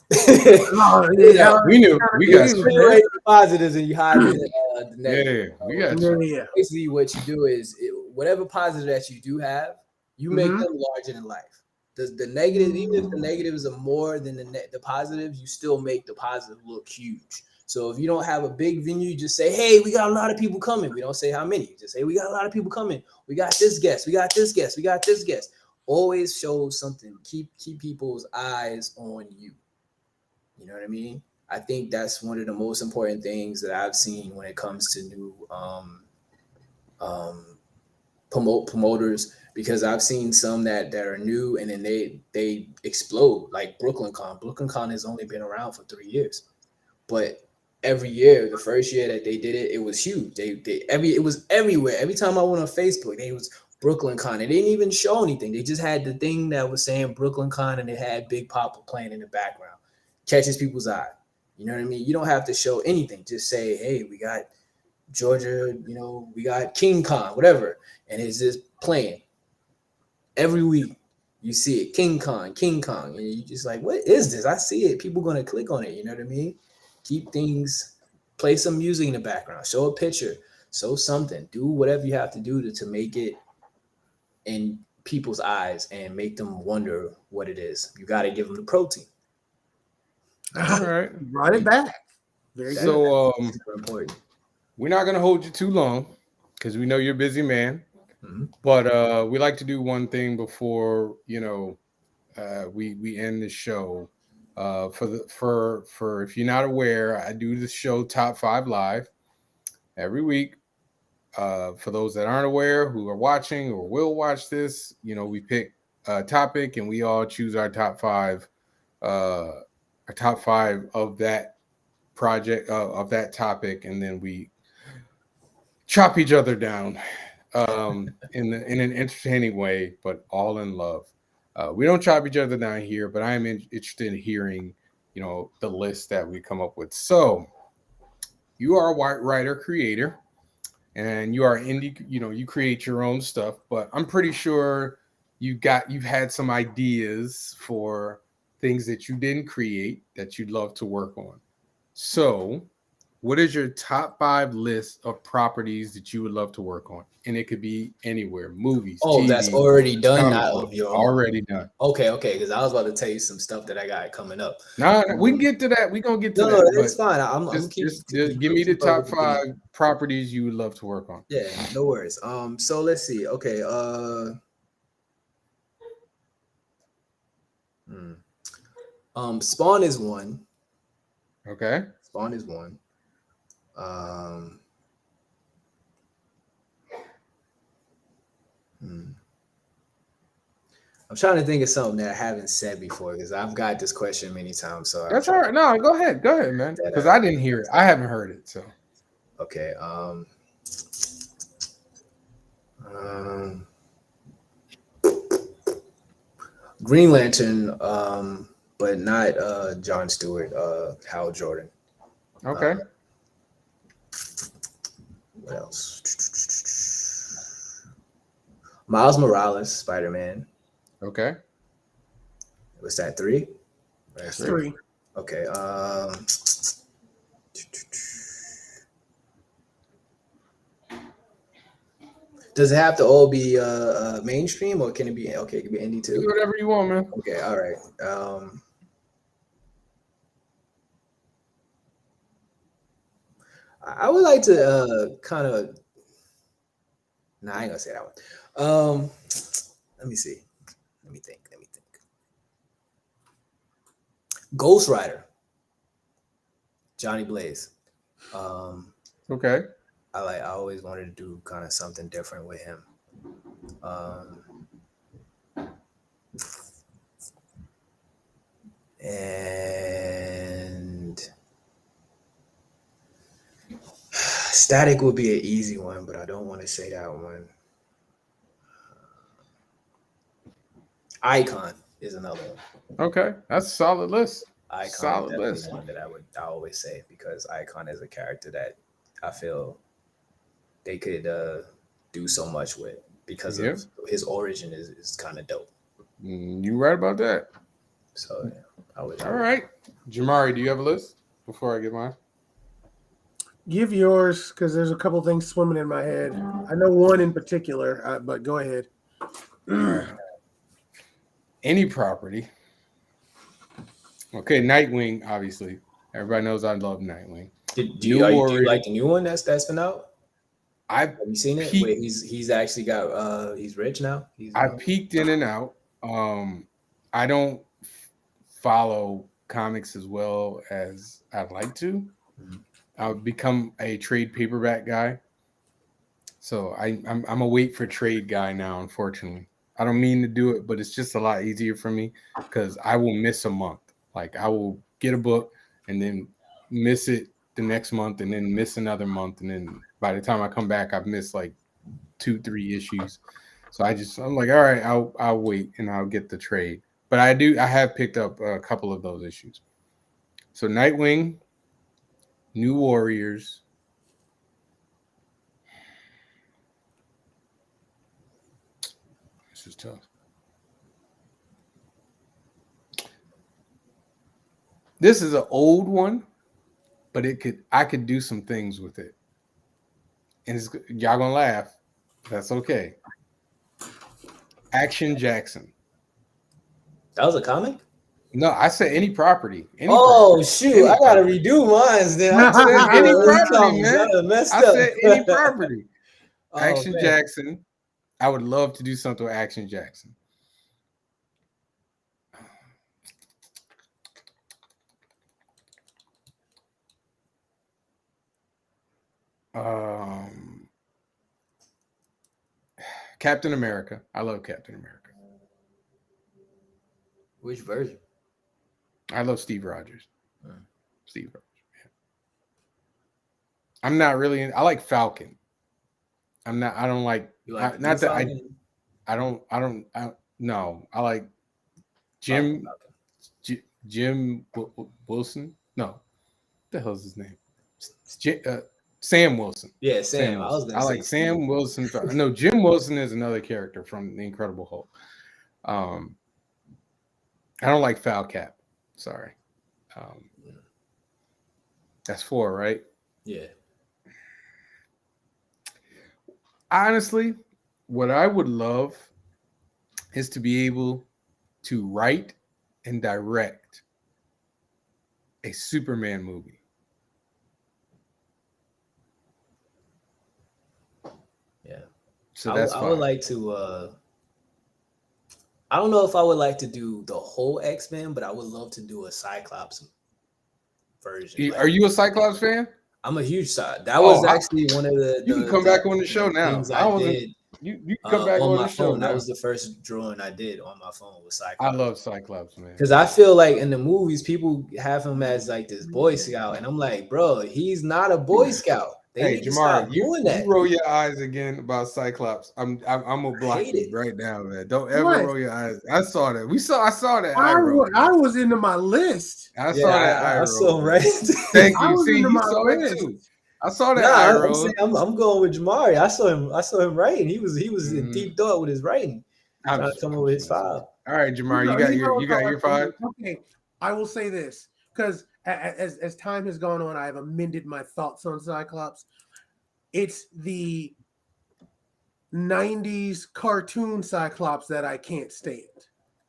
We knew. We got you the positives and you hide the negatives. Yeah, we got you. Yeah. Basically, what you do is whatever positive that you do have, you make them larger than life. The negative, even if the negatives are more than the positives, you still make the positive look huge. So if you don't have a big venue, you just say, hey, we got a lot of people coming. We don't say how many. You just say, we got a lot of people coming. We got this guest. We got this guest. We got this guest. Always show something. Keep people's eyes on you. You know what I mean? I think that's one of the most important things that I've seen when it comes to new promoters, because I've seen some that are new and then they explode, like BrooklynCon. BrooklynCon has only been around for 3 years, but every year, the first year that they did it, it was huge. It was everywhere. Every time I went on Facebook, it was BrooklynCon. They didn't even show anything. They just had the thing that was saying BrooklynCon, and it had Big Papa playing in the background. Catches people's eye. You know what I mean? You don't have to show anything. Just say, hey, we got Georgia, you know, we got King Kong, whatever. And it's just playing. Every week, you see it. King Kong. And you just like, what is this? I see it. People going to click on it. You know what I mean? Keep things, play some music in the background, show a picture, show something, do whatever you have to do to make it in people's eyes and make them wonder what it is. You got to give them the protein. All right. Brought it back. Very good. So super important. We're not going to hold you too long because we know you're a busy man. But we like to do one thing before, you know, we end the show. For if you're not aware, I do the show Top 5 Live every week. For those that aren't aware, who are watching or will watch this, you know, we pick a topic and we all choose our top 5 of that project of that topic, and then we chop each other down in an entertaining way, but all in love. We don't chop each other down here, but I am interested in hearing, you know, the list that we come up with. So you are a writer, creator, and you are indie, you know, you create your own stuff, but I'm pretty sure you've had some ideas for things that you didn't create that you'd love to work on. So what is your top 5 list of properties that you would love to work on? And it could be anywhere, movies. Oh, TV, that's already done, not of your own. Already done. Okay, because I was about to tell you some stuff that I got coming up. No, we can get to that. We're going to get to that. No, it's fine. Just give me the top 5 properties you would love to work on. Yeah, no worries. So let's see. Okay, Spawn is one. Okay. Spawn is one. I'm trying to think of something that I haven't said before because I've got this question many times. So that's all right. No, go ahead, man. Because I didn't hear it. I haven't heard it. So okay. Green Lantern, but not John Stewart, Hal Jordan. Okay. What else? Miles Morales, Spider-Man. Okay. Was that 3? That's 3. Okay. Does it have to all be mainstream, or can it be okay? It can be indie too. Do whatever you want, man. Okay, all right. I would like to kind of. Nah, I ain't gonna say that one. Let me see. Let me think. Ghost Rider. Johnny Blaze. Okay. I always wanted to do kind of something different with him. And Static would be an easy one, but I don't want to say that one. Icon is another one. Okay, that's a solid list. Icon Solid is list. one that I always say, because Icon is a character that I feel they could do so much with, because of his origin is kind of dope. You right about that. So yeah, I would. All right, Jamari, do you have a list before I get mine? Give yours, because there's a couple things swimming in my head. I know one in particular, but go ahead. Any property. Okay, Nightwing, obviously. Everybody knows I love Nightwing. Do you like the new one that's been out? Have you seen it? Wait, he's actually got he's rich now. I peeked in and out. I don't follow comics as well as I'd like to. Mm-hmm. I've become a trade paperback guy, so I'm a wait for trade guy now. Unfortunately, I don't mean to do it, but it's just a lot easier for me because I will miss a month. Like I will get a book and then miss it the next month, and then miss another month, and then by the time I come back, I've missed like 2-3 issues. So I'm like, all right, I'll wait and I'll get the trade. But I have picked up a couple of those issues. So Nightwing, New Warriors, this is tough. This is an old one, but I could do some things with it. And y'all gonna laugh. That's okay. Action Jackson. That was a comic? No, I said any property. Shoot, I gotta redo mine then. I said any property, man. I said any property. Action man. Jackson. I would love to do something with Action Jackson. Captain America. I love Captain America. Which version? I love Steve Rogers. Steve Rogers. Yeah. I'm not really. I like Falcon. I don't like. Like not that Falcon? I no. I like Jim. Jim Wilson. No, what the hell's his name? Sam Wilson. Yeah, Sam. I like Sam Wilson. No, Jim Wilson is another character from The Incredible Hulk. I don't like Foul Cap. Sorry. That's 4, right? Yeah. Honestly, what I would love is to be able to write and direct a Superman movie. Yeah. So I would like to I don't know if I would like to do the whole X-Men, but I would love to do a Cyclops version. Are you a Cyclops fan? I'm a huge Cyclops. That was actually one of the. You can come back on the show now. I did. You can come back on the show phone. now. That was the first drawing I did on my phone with Cyclops. I love Cyclops, man. Because I feel like in the movies, people have him as like this Boy Scout, and I'm like, bro, he's not a Boy Scout. They Hey, need to stop Jamar, doing that. you roll your eyes again about Cyclops. I'm gonna block hate you it. right now, man. Don't ever What? roll your eyes. I saw that. I saw that I eye roll. was into my list. I saw that eye I roll. saw him right. Thank I you. was See, into he my saw it list. too. I saw that Nah, eye I'm roll. saying I'm going with Jamari. I saw him writing. He was in deep thought with his writing, trying to come up with his file. All right, Jamar, you got your 5. Okay, I will say this because as time has gone on, I have amended my thoughts on Cyclops. It's the 90s cartoon Cyclops that I can't stand.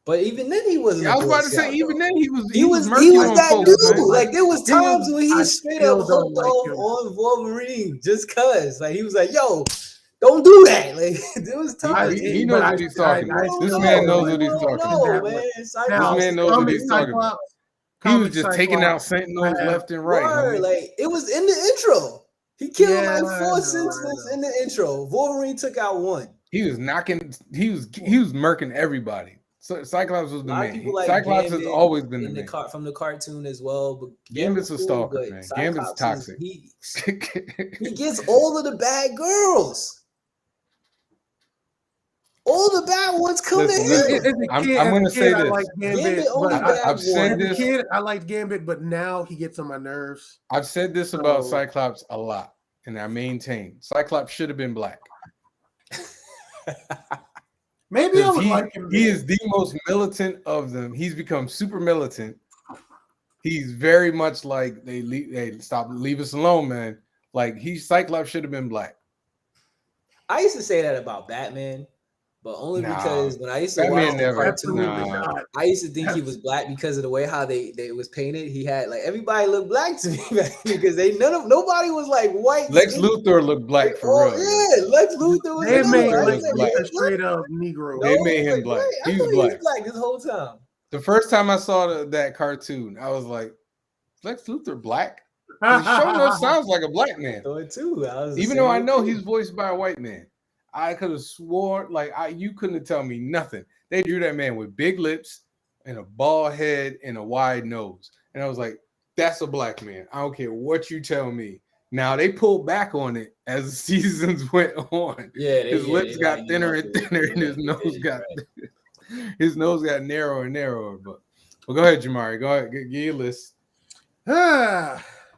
But even then, he wasn't. I was a about Boy to say, Scout, even though. then, he was He was murking on that folks, dude. man. Like there was times when he I straight still up don't hooked like off him. on Wolverine just cause. Like he was like, "Yo, don't do that." Like there was times. He knows what he's talking about. This man knows what he's talking about. No, man. This man knows what he's talking about. He was just taking out Sentinels left and right. Word, like it was in the intro. He killed Yeah, like 4 I Sentinels know. in the intro. Wolverine took out 1. He was knocking. He was murking everybody. So Cyclops was A the lot of man. people like Cyclops has Gambit always been the in man. from the cartoon as well. But Gambit's a stalker, but man. Cyclops Gambit's toxic. He gets all of the bad girls. All the bad ones come to him. I'm going to say this. I like Gambit, I've said this. As a kid, I like Gambit, but now he gets on my nerves. I've said this about Cyclops a lot, and I maintain Cyclops should have been black. Maybe I would like him. He is the most militant of them. He's become super militant. He's very much like leave us alone, man. Like Cyclops should have been black. I used to say that about Batman, but only because when I used to watch the cartoon, I used to think he was black because of the way how they was painted. He had like everybody looked black to me because nobody was like white. Lex Luthor looked black for real. Yeah, Lex Luthor was. They made black. A straight up Negro. They made him black. He was black this whole time. The first time I saw that cartoon, I was like, Lex Luthor black? He sure enough sounds like a black man. I thought it too. Even though I know he's voiced by a white man. I could have swore, you couldn't tell me nothing. They drew that man with big lips and a bald head and a wide nose. And I was like, that's a black man. I don't care what you tell me. Now, they pulled back on it as the seasons went on. Yeah, his lips got thinner and thinner, and his nose got narrower and narrower. But go ahead, Jamari. Go ahead. Give your list.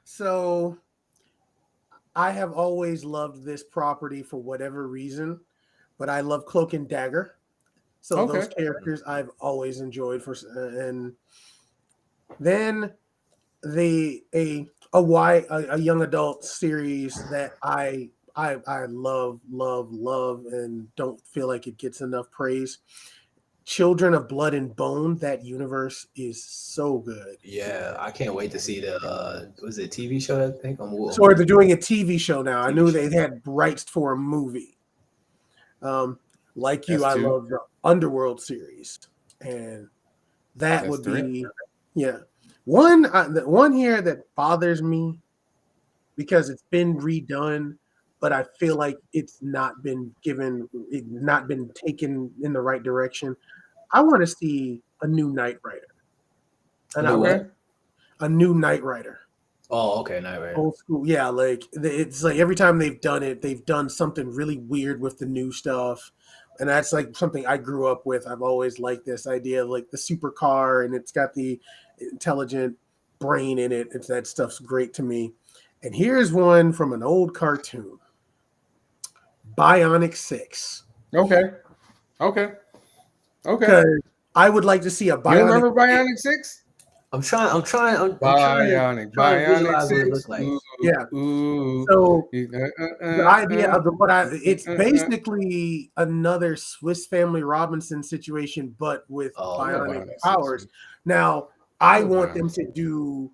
So I have always loved this property for whatever reason, but I love Cloak and Dagger. So those characters I've always enjoyed and then a young adult series that I love and don't feel like it gets enough praise. Children of Blood and Bone. That universe is so good. Yeah, I can't wait to see the was it TV show? I think so they're doing a TV show now. I knew they had rights for a movie. Like you, I love the Underworld series, and that would be one here that bothers me because it's been redone, but I feel like it's not been taken in the right direction. I want to see a new Knight Rider. A new Knight Rider. Oh, okay, Knight Rider. Old school. Yeah, it's like every time they've done it, they've done something really weird with the new stuff. And that's like something I grew up with. I've always liked this idea of like the supercar, and it's got the intelligent brain in it. That stuff's great to me. And here's one from an old cartoon. Bionic 6. Okay. I would like to see a Bionic. You remember Bionic 6? I'm trying. Bionic 6. Like. Yeah. Ooh. So the idea of it's basically another Swiss Family Robinson situation, but with bionic powers. Now, I want them to do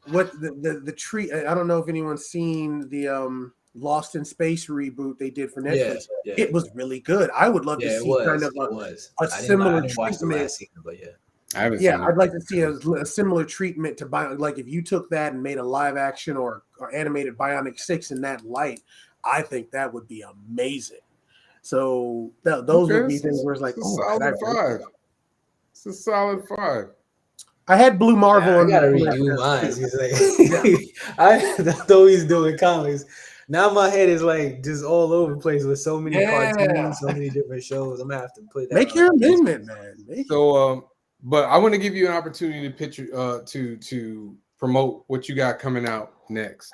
what the tree. I don't know if anyone's seen the Lost in Space reboot they did for Netflix. Yeah. It was really good. I would love to see kind of a similar treatment. I haven't seen I'd like to see a similar treatment to Bionic. Like if you took that and made a live action or animated Bionic 6 in that light, I think that would be amazing. So those would be things where it's like, solid 5. It's a solid 5. I had Blue Marvel I on gotta the redo list. mine. He's like, I thought he's doing comics. Now my head is like just all over the place with so many cartoons, so many different shows. I'm gonna have to put that. Make your amendment, man. So, but I want to give you an opportunity to pitch, to promote what you got coming out next.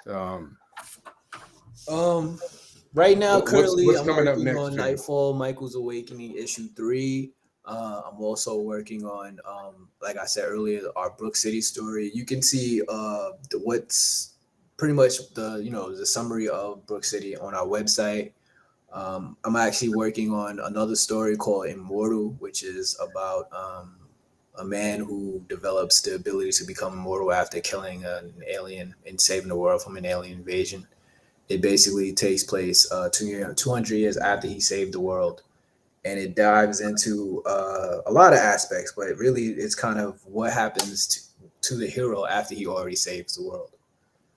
Right now, currently, what's I'm coming up working next, on Jim? Nightfall, Michael's Awakening, issue 3. I'm also working on, like I said earlier, our Brook City story. You can see what's pretty much the summary of Brook City on our website. I'm actually working on another story called Immortal, which is about a man who develops the ability to become immortal after killing an alien and saving the world from an alien invasion. It basically takes place 200 years after he saved the world, and it dives into a lot of aspects, but really it's kind of what happens to the hero after he already saves the world.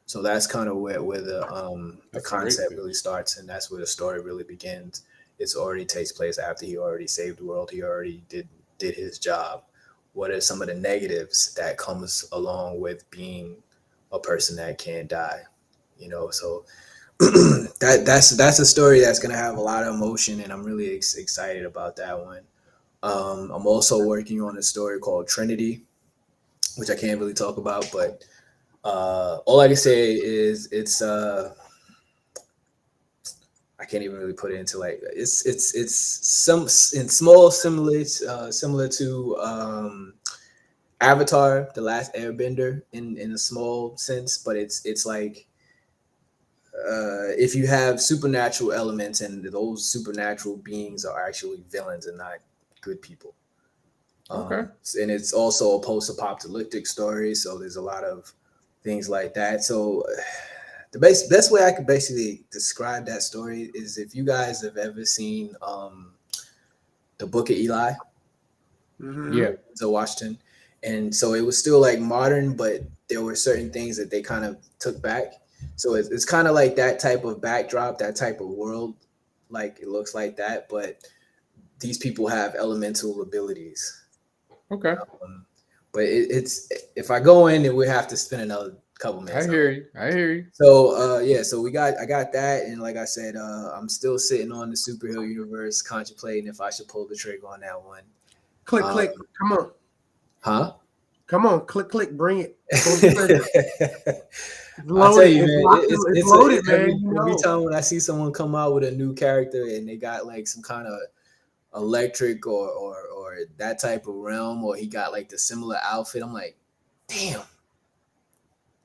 So that's kind of where the concept really starts, and that's where the story really begins. It already takes place after he already saved the world. He already did his job. What are some of the negatives that comes along with being a person that can't die? So that's a story that's gonna have a lot of emotion, and I'm really excited about that one. I'm also working on a story called Trinity, which I can't really talk about, but all I can say is it's I can't even really put it into like it's some in small similar to Avatar, The Last Airbender in a small sense, but it's like if you have supernatural elements and those supernatural beings are actually villains and not good people. Okay. And it's also a post-apocalyptic story, so there's a lot of things like that. So the best way I could basically describe that story is if you guys have ever seen the Book of Eli. Mm-hmm. Yeah. So Washington. And so it was still like modern, but there were certain things that they kind of took back. So it's kind of like that type of backdrop, that type of world, like it looks like that, but these people have elemental abilities. Okay. But it's if I go in, then we have to spend another couple minutes. I hear you. So so I got that, and like I said, I'm still sitting on the superhero universe, contemplating if I should pull the trigger on that one. Click, come on. Huh? Come on, click, bring it. I'll tell you, man, it's loaded, man. man. Every time when I see someone come out with a new character and they got like some kind of electric or that type of realm, or he got like the similar outfit, I'm like, damn.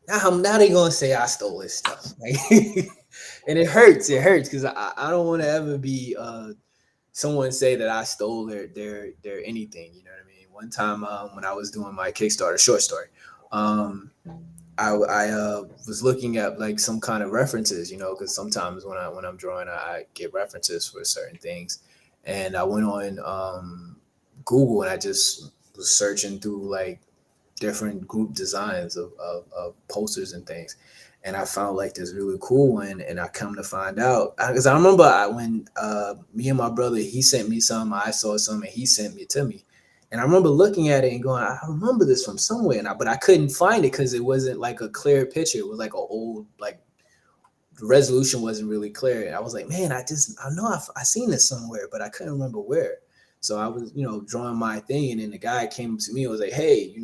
Now they gonna say I stole his stuff, like, and it hurts because I don't want to ever be someone say that I stole their anything. You know what I mean? One time when I was doing my Kickstarter short story, I was looking at like some kind of references, because sometimes when I'm drawing, I get references for certain things, and I went on Google and I just was searching through like different group designs of posters and things, and I found like this really cool one, and I come to find out because I remember when me and my brother, he sent me some, I saw some, and he sent it to me, and I remember looking at it and going, I remember this from somewhere, but I couldn't find it because it wasn't like a clear picture. It was like an old, like the resolution wasn't really clear, and I was like, man, I know I seen this somewhere, but I couldn't remember where. So I was drawing my thing, and then the guy came to me and was like, hey,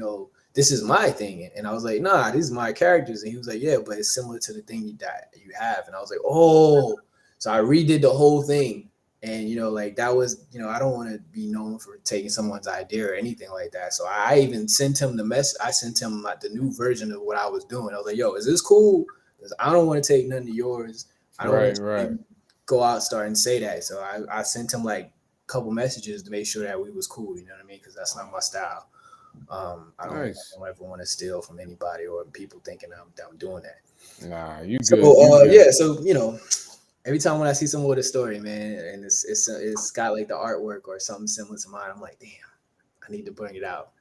this is my thing. And I was like, nah, this is my characters. And he was like, yeah, but it's similar to the thing that you have. And I was like, oh. So I redid the whole thing. And, like that was, I don't want to be known for taking someone's idea or anything like that. So I even sent him the message. I sent him like the new version of what I was doing. I was like, yo, is this cool? Because I don't want to take none of yours. I don't want to go out, start and say that. So I sent him like a couple messages to make sure that we was cool. You know what I mean? Because that's not my style. I don't ever want to steal from anybody or people thinking I'm doing that. Nah, you good. So yeah, so every time when I see someone with a story, man, and it's got like the artwork or something similar to mine, I'm like, damn, I need to bring it out.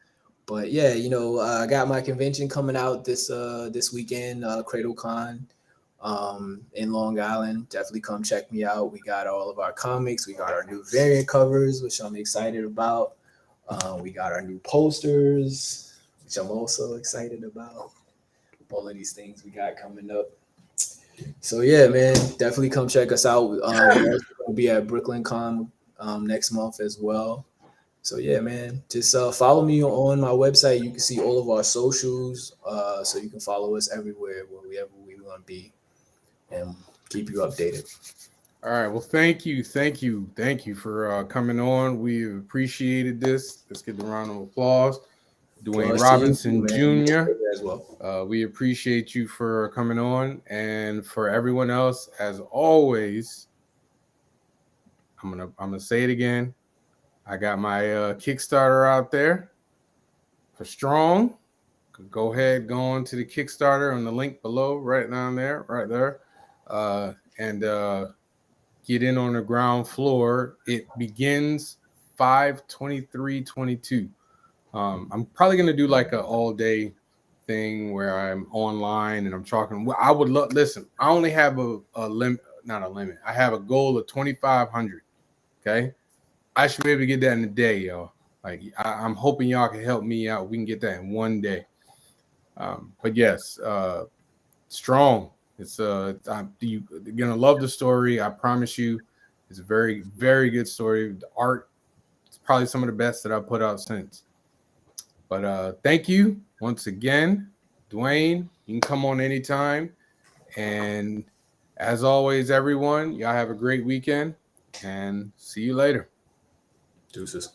But yeah, I got my convention coming out this weekend, CradleCon, in Long Island. Definitely come check me out. We got all of our comics. We got our new variant covers, which I'm excited about. We got our new posters. which I'm also excited about. All of these things we got coming up. So yeah, man, definitely come check us out. We'll be at Brooklyn Con next month as well. So yeah, man, just follow me on my website. You can see all of our socials, so you can follow us everywhere, wherever we want to be, and keep you updated. All right. Well, thank you for coming on. We appreciated this. Let's give the round of applause. Dwayne Robinson Jr. as well. We appreciate you for coming on, and for everyone else, as always, I'm gonna say it again. I got my Kickstarter out there for Strong. Go ahead, go on to the Kickstarter on the link below, right there, and get in on the ground floor. It begins 5/23/22. I'm probably gonna do like an all-day thing where I'm online and I'm talking. I would listen. I only have a limit, not a limit. I have a goal of 2,500. Okay, I should be able to get that in a day, y'all. Like I'm hoping y'all can help me out. We can get that in one day. But yes, Strong. It's you're gonna love the story. I promise you. It's a very, very good story. The art, it's probably some of the best that I've put out since. But thank you once again, Dwayne. You can come on anytime. And as always, everyone, y'all have a great weekend and see you later. Deuces.